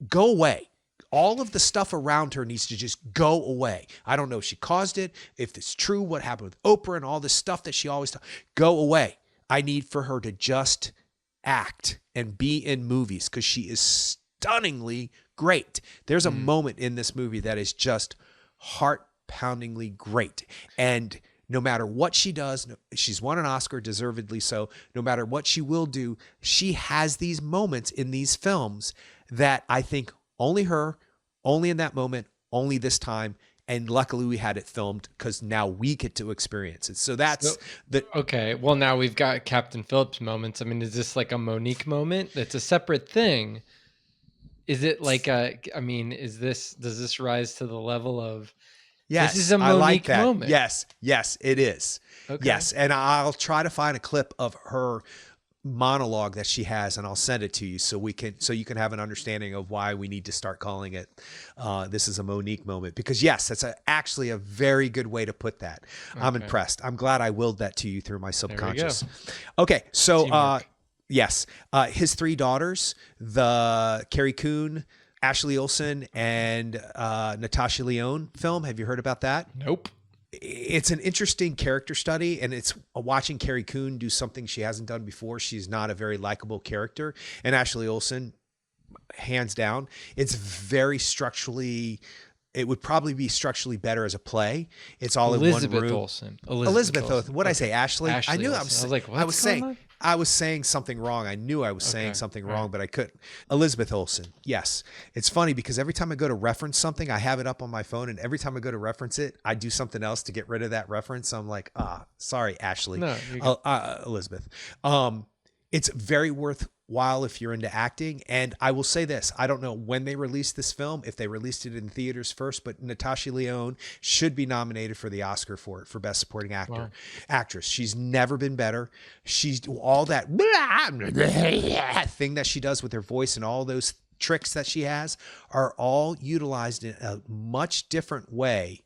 go away. All of the stuff around her needs to just go away. I don't know if she caused it, if it's true, what happened with Oprah and all this stuff that she always go away. I need for her to just act and be in movies, because she is stunningly great. There's a moment in this movie that is just heart-poundingly great. And no matter what she does, she's won an Oscar, deservedly so. No matter what she will do, she has these moments in these films that I think only her, only in that moment, only this time. And luckily we had it filmed, because now we get to experience it. So that's okay. Well, now we've got Captain Phillips moments. I mean, is this like a Monique moment? It's a separate thing. Is it like does this rise to the level of, yes, this is a Monique I like that moment? Yes, it is. Okay. Yes. And I'll try to find a clip of her monologue that she has, and I'll send it to you so you can have an understanding of why we need to start calling it this is a Monique moment, because yes, that's actually a very good way to put that. Okay. I'm impressed. I'm glad I willed that to you through my subconscious. Okay, so yes, his three daughters, the Carrie Coon, Ashley Olsen, and Natasha Lyonne film. Have you heard about that? Nope. It's an interesting character study, and it's watching Carrie Coon do something she hasn't done before. She's not a very likable character. And Ashley Olsen, hands down, it's very structurally, it would probably be structurally better as a play. It's all Elizabeth in one room. Olsen. Elizabeth Olsen. What did I say? Ashley? Ashley I knew Olsen. I was like, what's going on? I was saying something wrong. I knew I was saying something wrong, but I couldn't. Elizabeth Olsen. Yes. It's funny because every time I go to reference something, I have it up on my phone, and every time I go to reference it, I do something else to get rid of that reference. So I'm like, sorry, Ashley. No, Elizabeth. It's very worthwhile if you're into acting. And I will say this, I don't know when they released this film, if they released it in theaters first, but Natasha Lyonne should be nominated for the Oscar for Best Supporting Actress. She's never been better. She's all that thing that she does with her voice, and all those tricks that she has are all utilized in a much different way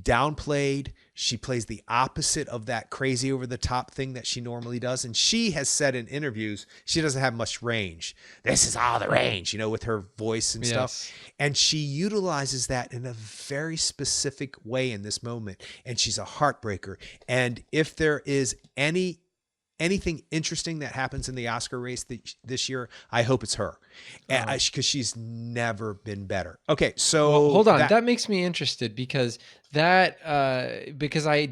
downplayed. She plays the opposite of that crazy over the top thing that she normally does. And she has said in interviews, she doesn't have much range. This is all the range, with her voice and stuff. And she utilizes that in a very specific way in this moment. And she's a heartbreaker. And if there is anything interesting that happens in the Oscar race this year, I hope it's her, because she's never been better. Okay, so well, hold on, that makes me interested because I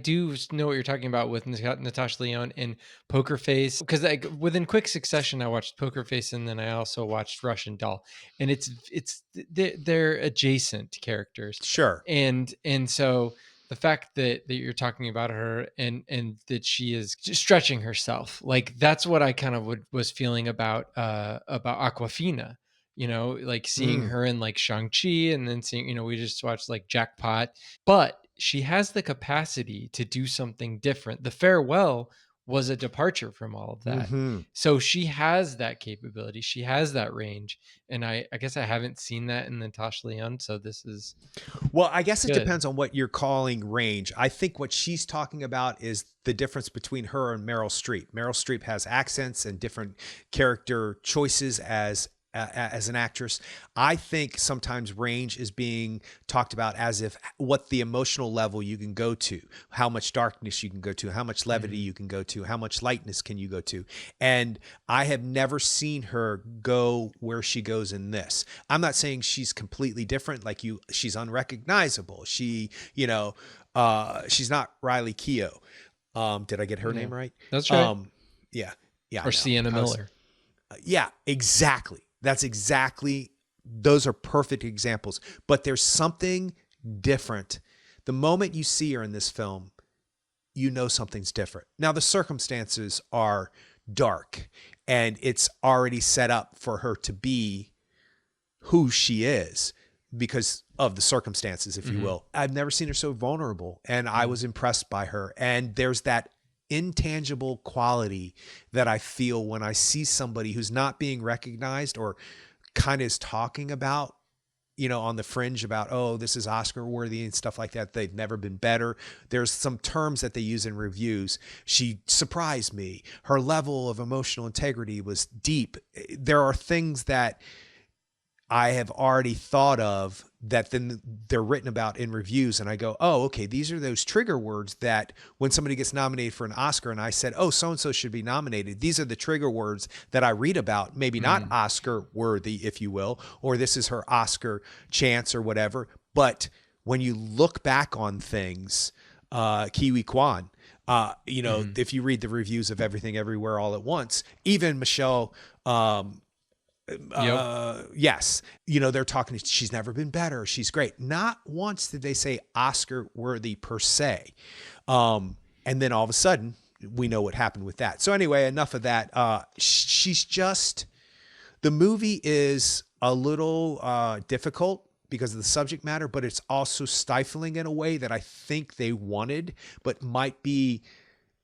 do know what you're talking about with Natasha Lyonne in Poker Face, because within quick succession I watched Poker Face and then I also watched Russian Doll, and they're adjacent characters, sure, and so the fact that you're talking about her and that she is just stretching herself, like that's what I kind of was feeling about Aquafina, like seeing her in like Shang-Chi, and then seeing, we just watched like Jackpot, but she has the capacity to do something different. The Farewell was a departure from all of that. Mm-hmm. So she has that capability. She has that range. And I guess I haven't seen that in Natasha Lyonne. So this is... Well, I guess it depends on what you're calling range. I think what she's talking about is the difference between her and Meryl Streep. Meryl Streep has accents and different character choices as an actress. I think sometimes range is being talked about as if what the emotional level you can go to, how much darkness you can go to, how much levity you can go to, how much lightness can you go to. And I have never seen her go where she goes in this. I'm not saying she's completely different, like she's unrecognizable. She's not Riley Keough. Did I get her name right? That's right. Yeah. Or Sienna Miller. Yeah, exactly. Those are perfect examples. But there's something different. The moment you see her in this film, something's different. Now, the circumstances are dark, and it's already set up for her to be who she is because of the circumstances, if you will. I've never seen her so vulnerable, and I was impressed by her. And there's that intangible quality that I feel when I see somebody who's not being recognized or kind of is talking about, on the fringe about, oh, this is Oscar worthy and stuff like that. They've never been better. There's some terms that they use in reviews. She surprised me. Her level of emotional integrity was deep. There are things that I have already thought of that then they're written about in reviews, and I go, oh, okay, these are those trigger words that when somebody gets nominated for an Oscar and I said, oh, so-and-so should be nominated, these are the trigger words that I read about, maybe not Oscar worthy, if you will, or this is her Oscar chance or whatever. But when you look back on things, Kiwi Kwan, if you read the reviews of Everything Everywhere All at Once, even Michelle, yes, they're talking, she's never been better, she's great. Not once did they say Oscar worthy per se. And then all of a sudden we know what happened with that. So anyway, enough of that. The movie is a little difficult because of the subject matter, but it's also stifling in a way that I think they wanted, but might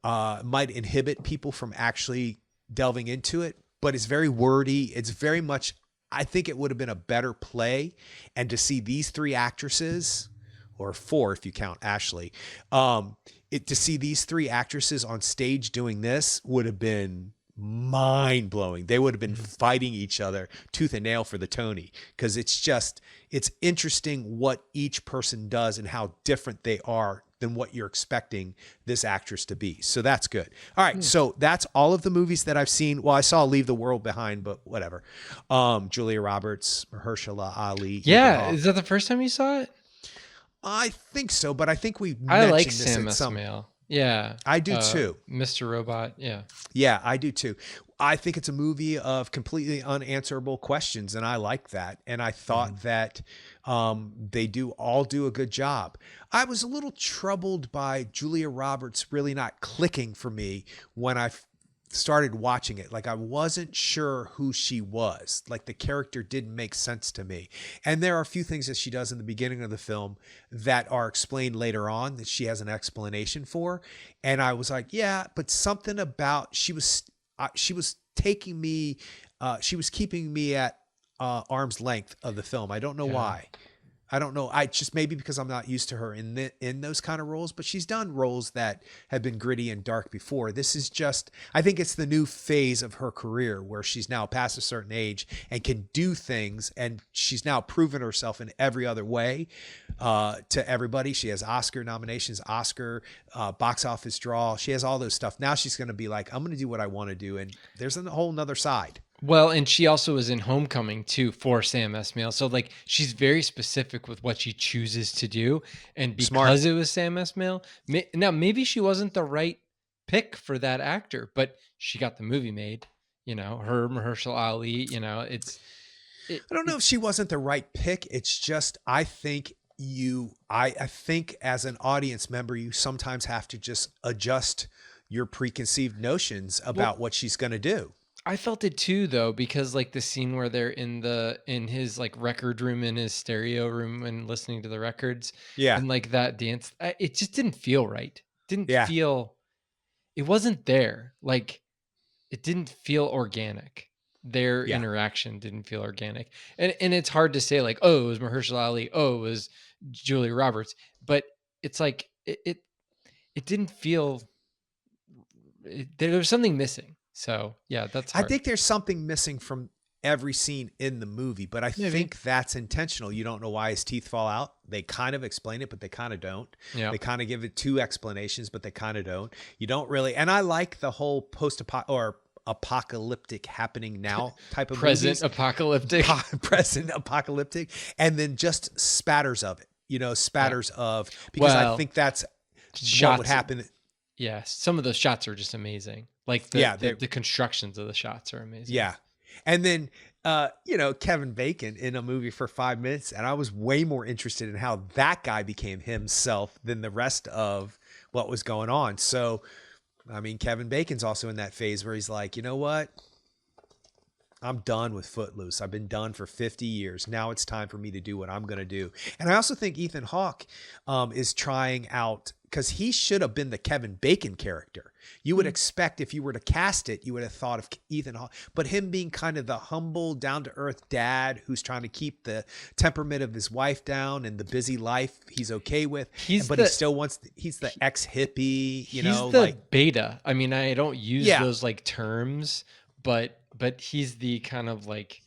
inhibit people from actually delving into it. But it's very wordy. It's very much, I think it would have been a better play. And to see these three actresses, or four if you count Ashley, to see these three actresses on stage doing this would have been mind blowing. They would have been fighting each other tooth and nail for the Tony, because it's interesting what each person does and how different they are than what you're expecting this actress to be. So that's good. All right. So that's all of the movies that I've seen. Well, I saw Leave the World Behind, but whatever. Julia Roberts, Mahershala Ali. Yeah. Is that the first time you saw it? I think so, but I think we mentioned I like this Sam Esmail. Yeah. I do too. Mr. Robot. Yeah. Yeah, I do too. I think it's a movie of completely unanswerable questions, and I like that. And I thought that they all do a good job. I was a little troubled by Julia Roberts really not clicking for me when I started watching it. Like, I wasn't sure who she was. Like, the character didn't make sense to me. And there are a few things that she does in the beginning of the film that are explained later on that she has an explanation for. And I was like, yeah, but something about, she was taking me, she was keeping me at arm's length of the film. I don't know why. I don't know. I just maybe because I'm not used to her in those kind of roles, but she's done roles that have been gritty and dark before. This is just, I think it's the new phase of her career where she's now past a certain age and can do things, and she's now proven herself in every other way to everybody. She has Oscar nominations, Oscar box office draw. She has all those stuff. Now she's going to be like, I'm going to do what I want to do, and there's a whole nother side. Well, and she also was in Homecoming too for Sam Esmail. So like she's very specific with what she chooses to do. And Smart. because it was Sam Esmail, now maybe she wasn't the right pick for that actor, but she got the movie made, her Mahershala Ali, I don't know if she wasn't the right pick. It's just, I think I think as an audience member, you sometimes have to just adjust your preconceived notions about what she's going to do. I felt it too, though, because like the scene where they're in his like record room in his stereo room and listening to the records, Yeah. and like that dance, it just didn't feel right. Yeah. It wasn't there. Like it didn't feel organic. Their Yeah. interaction didn't feel organic, and it's hard to say like, oh, it was Mahershala Ali, oh, it was Julia Roberts, but it's like it didn't feel. There was something missing. So yeah, that's hard. I think there's something missing from every scene in the movie, but I think that's intentional. You don't know why his teeth fall out. They kind of explain it, but they kind of don't. Yeah. They kind of give it two explanations, but they kind of don't. You don't really, and I like the whole apocalyptic happening now type of present movies. apocalyptic, present apocalyptic, and then just spatters of it. Spatters of, because I think that's what would happen. Yeah, some of those shots are just amazing. Like the constructions of the shots are amazing. Yeah. And then, Kevin Bacon in a movie for 5 minutes, and I was way more interested in how that guy became himself than the rest of what was going on. So, I mean, Kevin Bacon's also in that phase where he's like, you know what? I'm done with Footloose. I've been done for 50 years. Now it's time for me to do what I'm going to do. And I also think Ethan Hawke is trying out, because he should have been the Kevin Bacon character. You would expect, if you were to cast it, you would have thought of Ethan Hawke, but him being kind of the humble, down-to-earth dad who's trying to keep the temperament of his wife down and the busy life he's okay with, but he still wants, he's the ex-hippie, he's the beta. I mean, I don't use those like terms, but he's the kind of like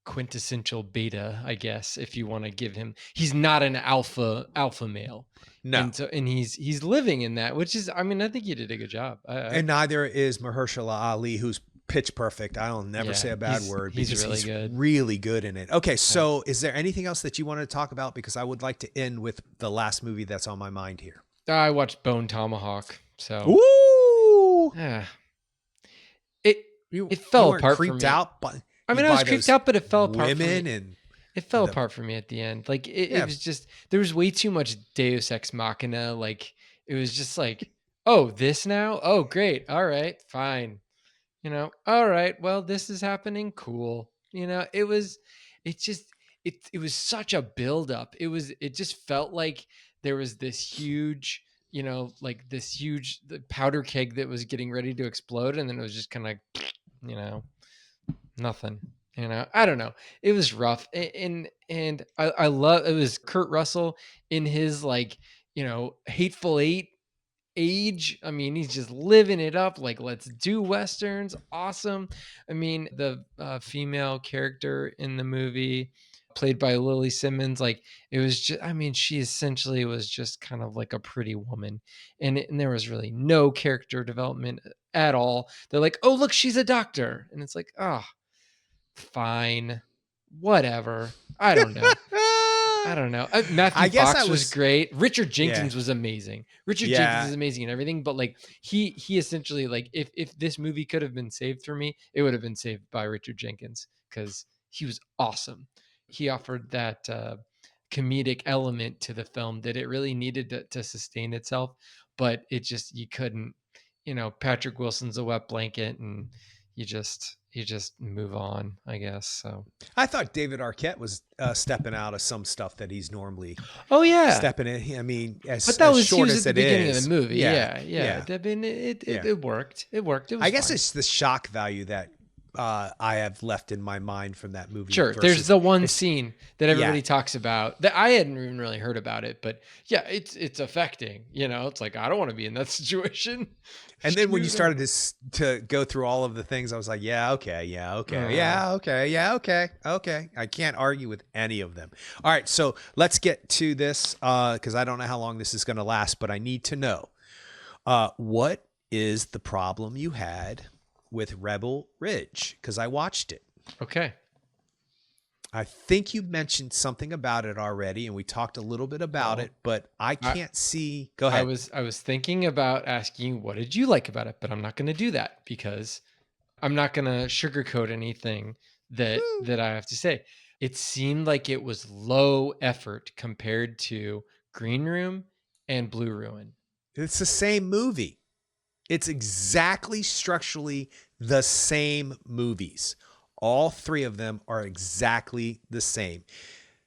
quintessential beta, I guess, if you want to give him. He's not an alpha male. No. And he's living in that, which is, I mean, I think he did a good job. And neither is Mahershala Ali, who's pitch perfect. I'll never say a bad word because he's really good in it. Okay, so is there anything else that you want to talk about? Because I would like to end with the last movie that's on my mind here. I watched Bone Tomahawk. So ooh, it fell apart for me. Out, I mean, I was creeped out, but it fell apart for me. And it fell apart for me at the end. Like it was just, there was way too much Deus Ex Machina. Like it was just like, oh, this now? Oh, great. All right, fine. All right. Well, this is happening. Cool. It was such a buildup. It just felt like there was this huge, the powder keg that was getting ready to explode. And then it was just kind of, nothing. I don't know. It was rough. And I love, it was Kurt Russell in his Hateful Eight age. I mean, he's just living it up. Like, let's do Westerns. Awesome. I mean, the female character in the movie played by Lily Simmons, like it was just, I mean, she essentially was just kind of like a pretty woman, and there was really no character development at all. They're like, oh, look, she's a doctor. And it's like, oh, fine, whatever. I don't know. Matthew Fox was great. Richard Jenkins was amazing. Richard Jenkins is amazing and everything, but like he essentially, like if this movie could have been saved for me, it would have been saved by Richard Jenkins, because he was awesome. He offered that comedic element to the film that it really needed to sustain itself, but you couldn't. Patrick Wilson's a wet blanket, and you just move on, I guess. So I thought David Arquette was stepping out of some stuff that he's normally stepping in. I mean, but that was short as at the beginning of the movie. Yeah. I mean, it worked. It was I guess fine. it's the shock value that I have left in my mind from that movie. Sure. There's the one scene that everybody yeah. talks about that I hadn't even really heard about it, but yeah, it's affecting, it's like, I don't want to be in that situation. And then when you Shoot 'em. started to go through all of the things, I was like, yeah, okay, yeah, okay, Uh, yeah, okay, yeah, okay, okay. I can't argue with any of them. All right, so let's get to this because I don't know how long this is going to last, but I need to know what is the problem you had with Rebel Ridge? Because I watched it. okay. I think you mentioned something about it already, and we talked a little bit about it, but I can't see. Go ahead. I was thinking about asking you, what did you like about it? But I'm not going to do that because I'm not going to sugarcoat anything that I have to say. It seemed like it was low effort compared to Green Room and Blue Ruin. It's the same movie. It's exactly structurally the same movies. All three of them are exactly the same.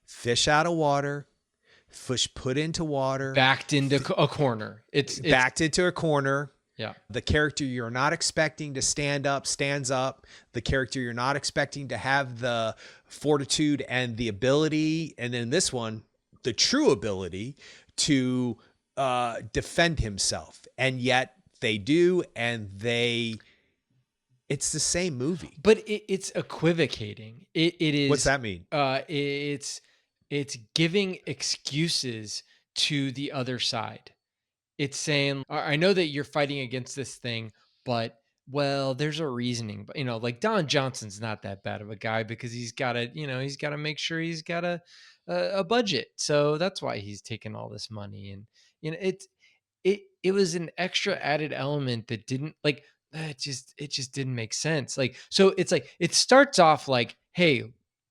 Fish out of water, fish put into water, Backed into a corner. It's backed into a corner. Yeah. The character you're not expecting to stand up stands up. The character you're not expecting to have the fortitude and the ability, and in this one, the true ability to defend himself. And yet they do, and it's the same movie. But it's equivocating. It is. What's that mean? It's giving excuses to the other side. It's saying, I know that you're fighting against this thing, but well, there's a reasoning. But like Don Johnson's not that bad of a guy because he's got to, he's got to make sure he's got a budget. So that's why he's taking all this money. And it was an extra added element that didn't like it just didn't make sense. Like, so it's like it starts off like, hey,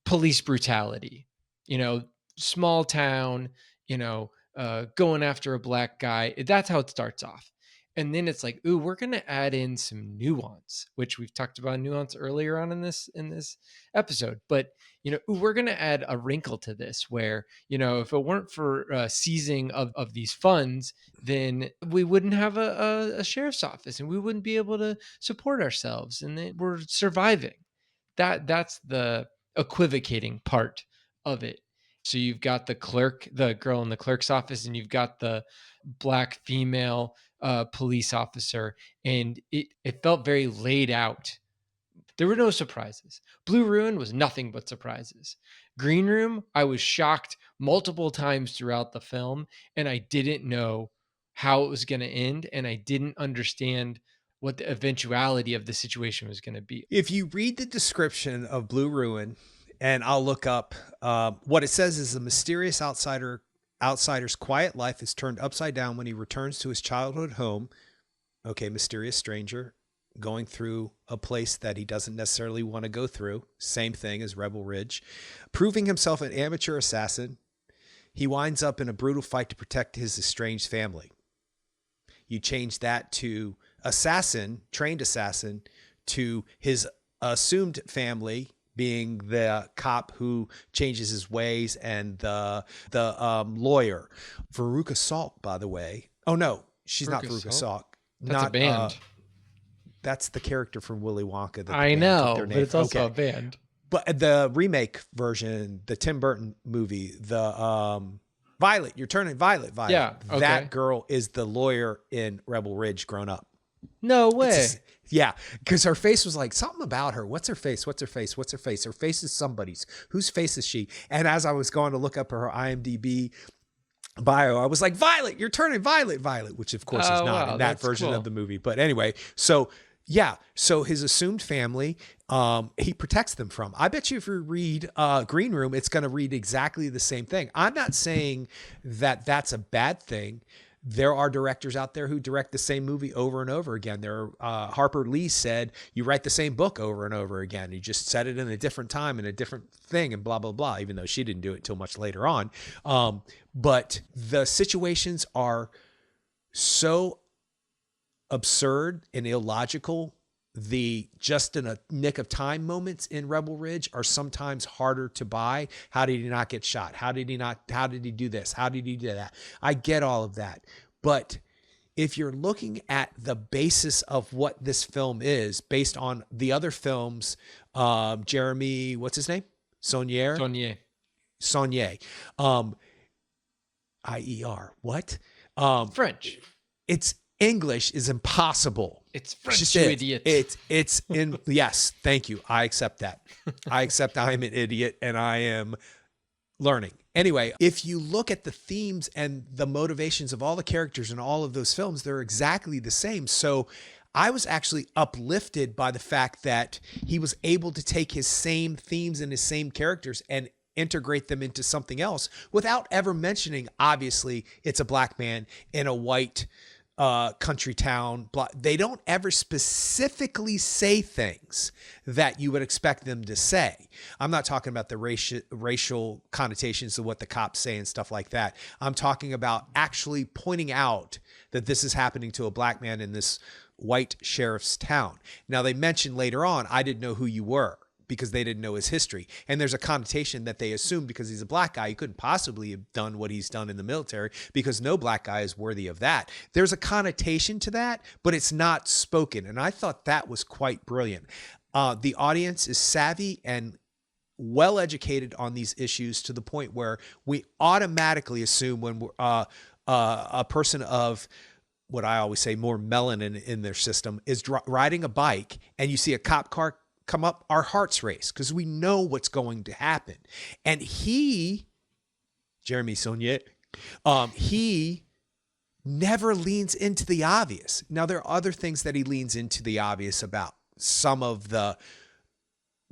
police brutality, small town, going after a black guy. That's how it starts off. And then it's like, ooh, we're gonna add in some nuance, which we've talked about nuance earlier on in this episode. But ooh, we're gonna add a wrinkle to this where, if it weren't for seizing of these funds, then we wouldn't have a sheriff's office and we wouldn't be able to support ourselves, and then we're surviving. That's the equivocating part of it. So you've got the clerk, the girl in the clerk's office, and you've got the black female police officer, and it felt very laid out. There were no surprises. Blue Ruin was nothing but surprises. Green Room, I was shocked multiple times throughout the film, and I didn't know how it was going to end, and I didn't understand what the eventuality of the situation was going to be. If you read the description of Blue Ruin, and I'll look up what it says is a mysterious outsider's quiet life is turned upside down when he returns to his childhood home. Okay, mysterious stranger going through a place that he doesn't necessarily want to go through. Same thing as Rebel Ridge. Proving himself an amateur assassin, he winds up in a brutal fight to protect his estranged family. You change that to assassin, trained assassin, to his assumed family being the cop who changes his ways, and the lawyer. Veruca Salt, by the way. Oh, no, she's not Veruca Salt. That's a band. That's the character from Willy Wonka. That I know, but it's also a band. But the remake version, the Tim Burton movie, the Violet, you're turning Violet. Yeah, okay. That girl is the lawyer in Rebel Ridge grown up. No way. Yeah, because her face was like something about her. What's her face? What's her face? What's her face? Her face is somebody's. Whose face is she? And as I was going to look up her IMDb bio, I was like, Violet, you're turning Violet, which of course is not in that version of the movie. But anyway, so yeah, so his assumed family, he protects them from. I bet you if you read Green Room, it's going to read exactly the same thing. I'm not saying that that's a bad thing. There are directors out there who direct the same movie over and over again. Harper Lee said, you write the same book over and over again. You just set it in a different time and a different thing and blah, blah, blah, even though she didn't do it till much later on. But the situations are so absurd and illogical. The just in a nick of time moments in Rebel Ridge are sometimes harder to buy. How did he not get shot? How did he do this? How did he do that? I get all of that. But if you're looking at the basis of what this film is based on the other films, Jeremy, what's his name? Saunier? Saunier. IER. What? French. It's English is impossible. It's French, you idiot. It's in, yes, thank you. I accept that. I accept I am an idiot and I am learning. Anyway, if you look at the themes and the motivations of all the characters in all of those films, they're exactly the same. So I was actually uplifted by the fact that he was able to take his same themes and his same characters and integrate them into something else without ever mentioning, obviously, it's a black man in a white country town. They don't ever specifically say things that you would expect them to say. I'm not talking about the racial connotations of what the cops say and stuff like that. I'm talking about actually pointing out that this is happening to a black man in this white sheriff's town. Now, they mentioned later on, I didn't know who you were, because they didn't know his history. And there's a connotation that they assume because he's a black guy, he couldn't possibly have done what he's done in the military because no black guy is worthy of that. There's a connotation to that, but it's not spoken. And I thought that was quite brilliant. The audience is savvy and well-educated on these issues to the point where we automatically assume when we're, a person of what I always say, more melanin in their system is riding a bike and you see a cop car come up, our hearts race because we know what's going to happen. And Jeremy Saunier, he never leans into the obvious. Now, there are other things that he leans into the obvious about. Some of the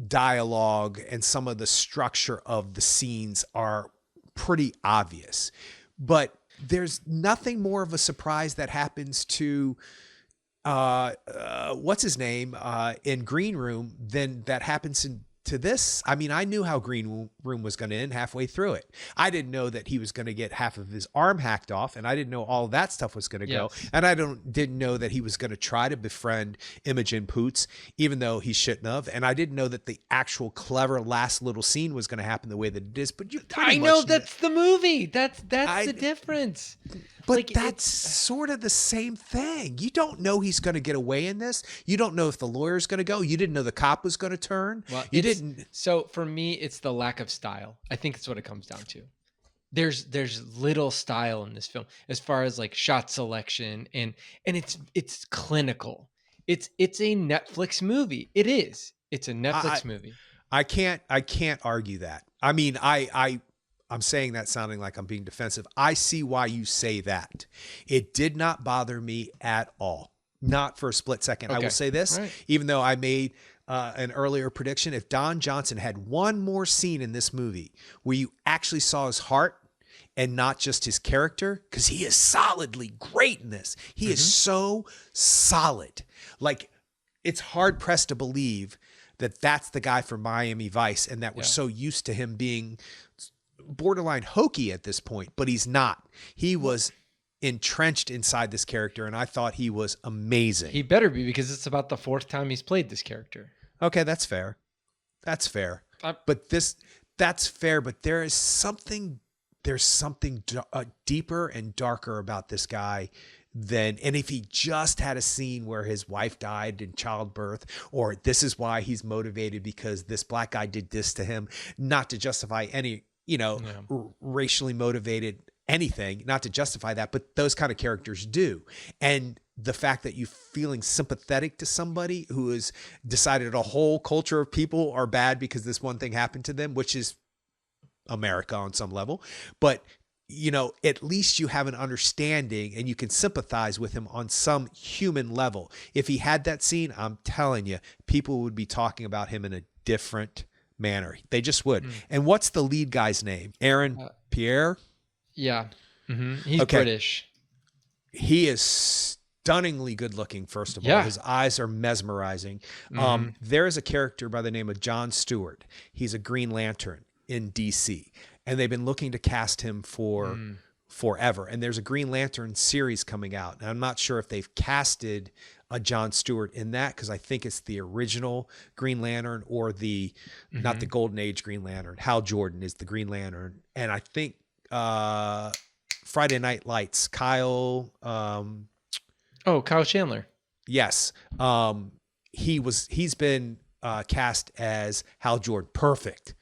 dialogue and some of the structure of the scenes are pretty obvious, but there's nothing more of a surprise that happens to what's his name in Green Room than that happens to this. I mean, I knew how Green Room was going to end halfway through it. I didn't know that he was going to get half of his arm hacked off, and I didn't know all that stuff was going to go. And I didn't know that he was going to try to befriend Imogen Poots, even though he shouldn't have. And I didn't know that the actual clever last little scene was going to happen the way that it is. But I know that's the movie. That's the difference. But like, that's sort of the same thing. You don't know he's going to get away in this. You don't know if the lawyer's going to go. You didn't know the cop was going to turn. Well, you didn't. So for me, it's the lack of style. I think that's what it comes down to. There's little style in this film as far as like shot selection and it's clinical. It's a Netflix movie. It is. It's a Netflix movie. I can't argue that. I mean, I'm saying that sounding like I'm being defensive. I see why you say that. It did not bother me at all. Not for a split second. Okay. I will say this, even though I made an earlier prediction, if Don Johnson had one more scene in this movie where you actually saw his heart and not just his character, because he is solidly great in this. He is so solid. Like, it's hard pressed to believe that that's the guy from Miami Vice and that we're so used to him being borderline hokey at this point, but he's not. He was entrenched inside this character, and I thought he was amazing. He better be, because it's about the fourth time he's played this character. Okay, that's fair. That's fair. That's fair, but there's something deeper and darker about this guy and if he just had a scene where his wife died in childbirth, or this is why he's motivated because this black guy did this to him, not to justify any racially motivated anything, not to justify that, but those kind of characters do. And the fact that you feeling sympathetic to somebody who has decided a whole culture of people are bad because this one thing happened to them, which is America on some level, but at least you have an understanding and you can sympathize with him on some human level. If he had that scene, I'm telling you, people would be talking about him in a different manner. They just would. And what's the lead guy's name? Aaron Pierre? Yeah. He's British. He is stunningly good looking, first of all. His eyes are mesmerizing. There is a character by the name of John Stewart. He's a Green Lantern in DC. And they've been looking to cast him for forever. And there's a Green Lantern series coming out. And I'm not sure if they've casted a John Stewart in that, because I think it's the original Green Lantern or not the Golden Age Green Lantern. Hal Jordan is the Green Lantern. And I think Friday Night Lights, Kyle, Oh, Kyle Chandler. Yes. He's been cast as Hal Jordan. Perfect.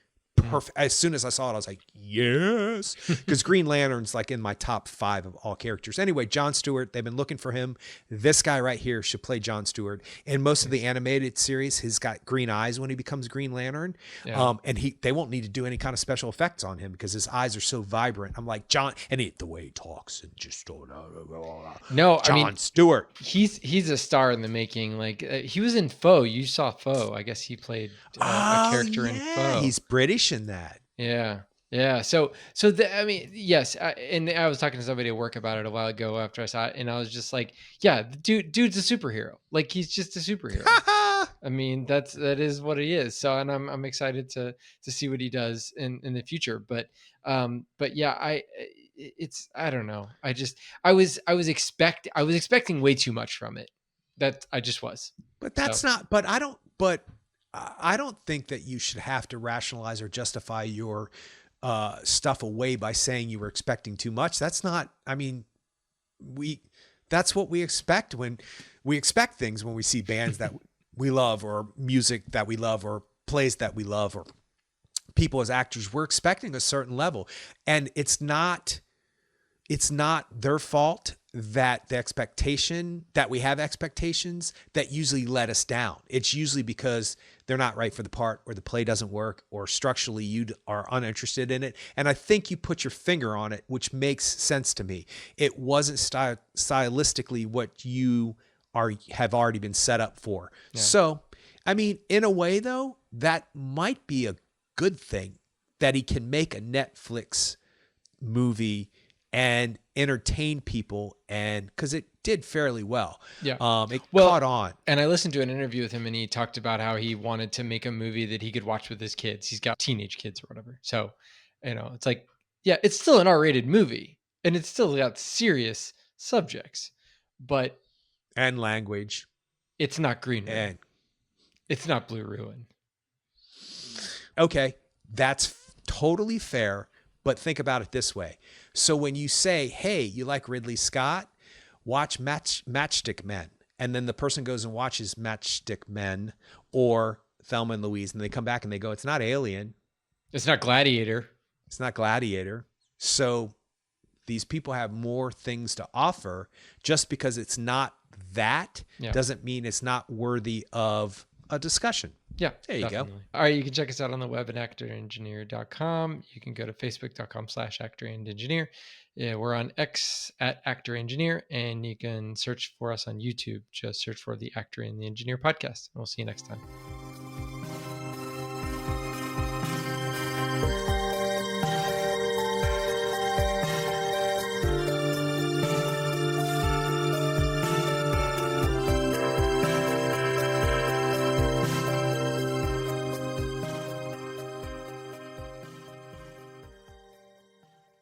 As soon as I saw it, I was like, yes, because Green Lantern's like in my top 5 of all characters. Anyway, Jon Stewart, they've been looking for him. This guy right here should play Jon Stewart. In most of the animated series, he's got green eyes when he becomes Green Lantern. Yeah. And they won't need to do any kind of special effects on him because his eyes are so vibrant. I'm like, John, and the way he talks and just No, I mean, Jon Stewart. He's a star in the making. Like he was in Foe. You saw Foe. I guess he played a character in Foe. He's British in that. Yeah. Yeah. I mean, yes. And I was talking to somebody at work about it a while ago after I saw it, and I was just like, yeah, dude's a superhero. Like he's just a superhero. I mean, that is what he is. So, and I'm excited to see what he does in the future. But yeah, I don't know. I was expecting way too much from it. That I just was. But that's not. But I don't think that you should have to rationalize or justify your stuff away by saying you were expecting too much. That's not. I mean, that's what we expect when we expect things when we see bands that we love or music that we love or plays that we love or people as actors. We're expecting a certain level, and it's not their fault that the expectation that we have expectations that usually let us down. It's usually because they're not right for the part or the play doesn't work or structurally you are uninterested in it. And I think you put your finger on it, which makes sense to me. It wasn't stylistically what you have already been set up for. Yeah. So, I mean, in a way though, that might be a good thing that he can make a Netflix movie and entertain people, and because it did fairly well. Yeah. It caught on. And I listened to an interview with him and he talked about how he wanted to make a movie that he could watch with his kids. He's got teenage kids or whatever. So, it's like, yeah, it's still an R-rated movie and it's still got serious subjects, but. And language. It's not Green Room. And it's not Blue Ruin. Okay. That's totally fair. But think about it this way. So when you say, hey, you like Ridley Scott? Watch Matchstick Men. And then the person goes and watches Matchstick Men or Thelma and Louise. And they come back and they go, it's not Alien. It's not Gladiator. It's not Gladiator. So these people have more things to offer. Just because it's not that doesn't mean it's not worthy of a discussion. Yeah, there you go. All right, you can check us out on the web at actorengineer.com. You can go to facebook.com/actorengineer. Yeah, we're on X at actorengineer, and you can search for us on YouTube. Just search for the Actor and the Engineer podcast. And we'll see you next time.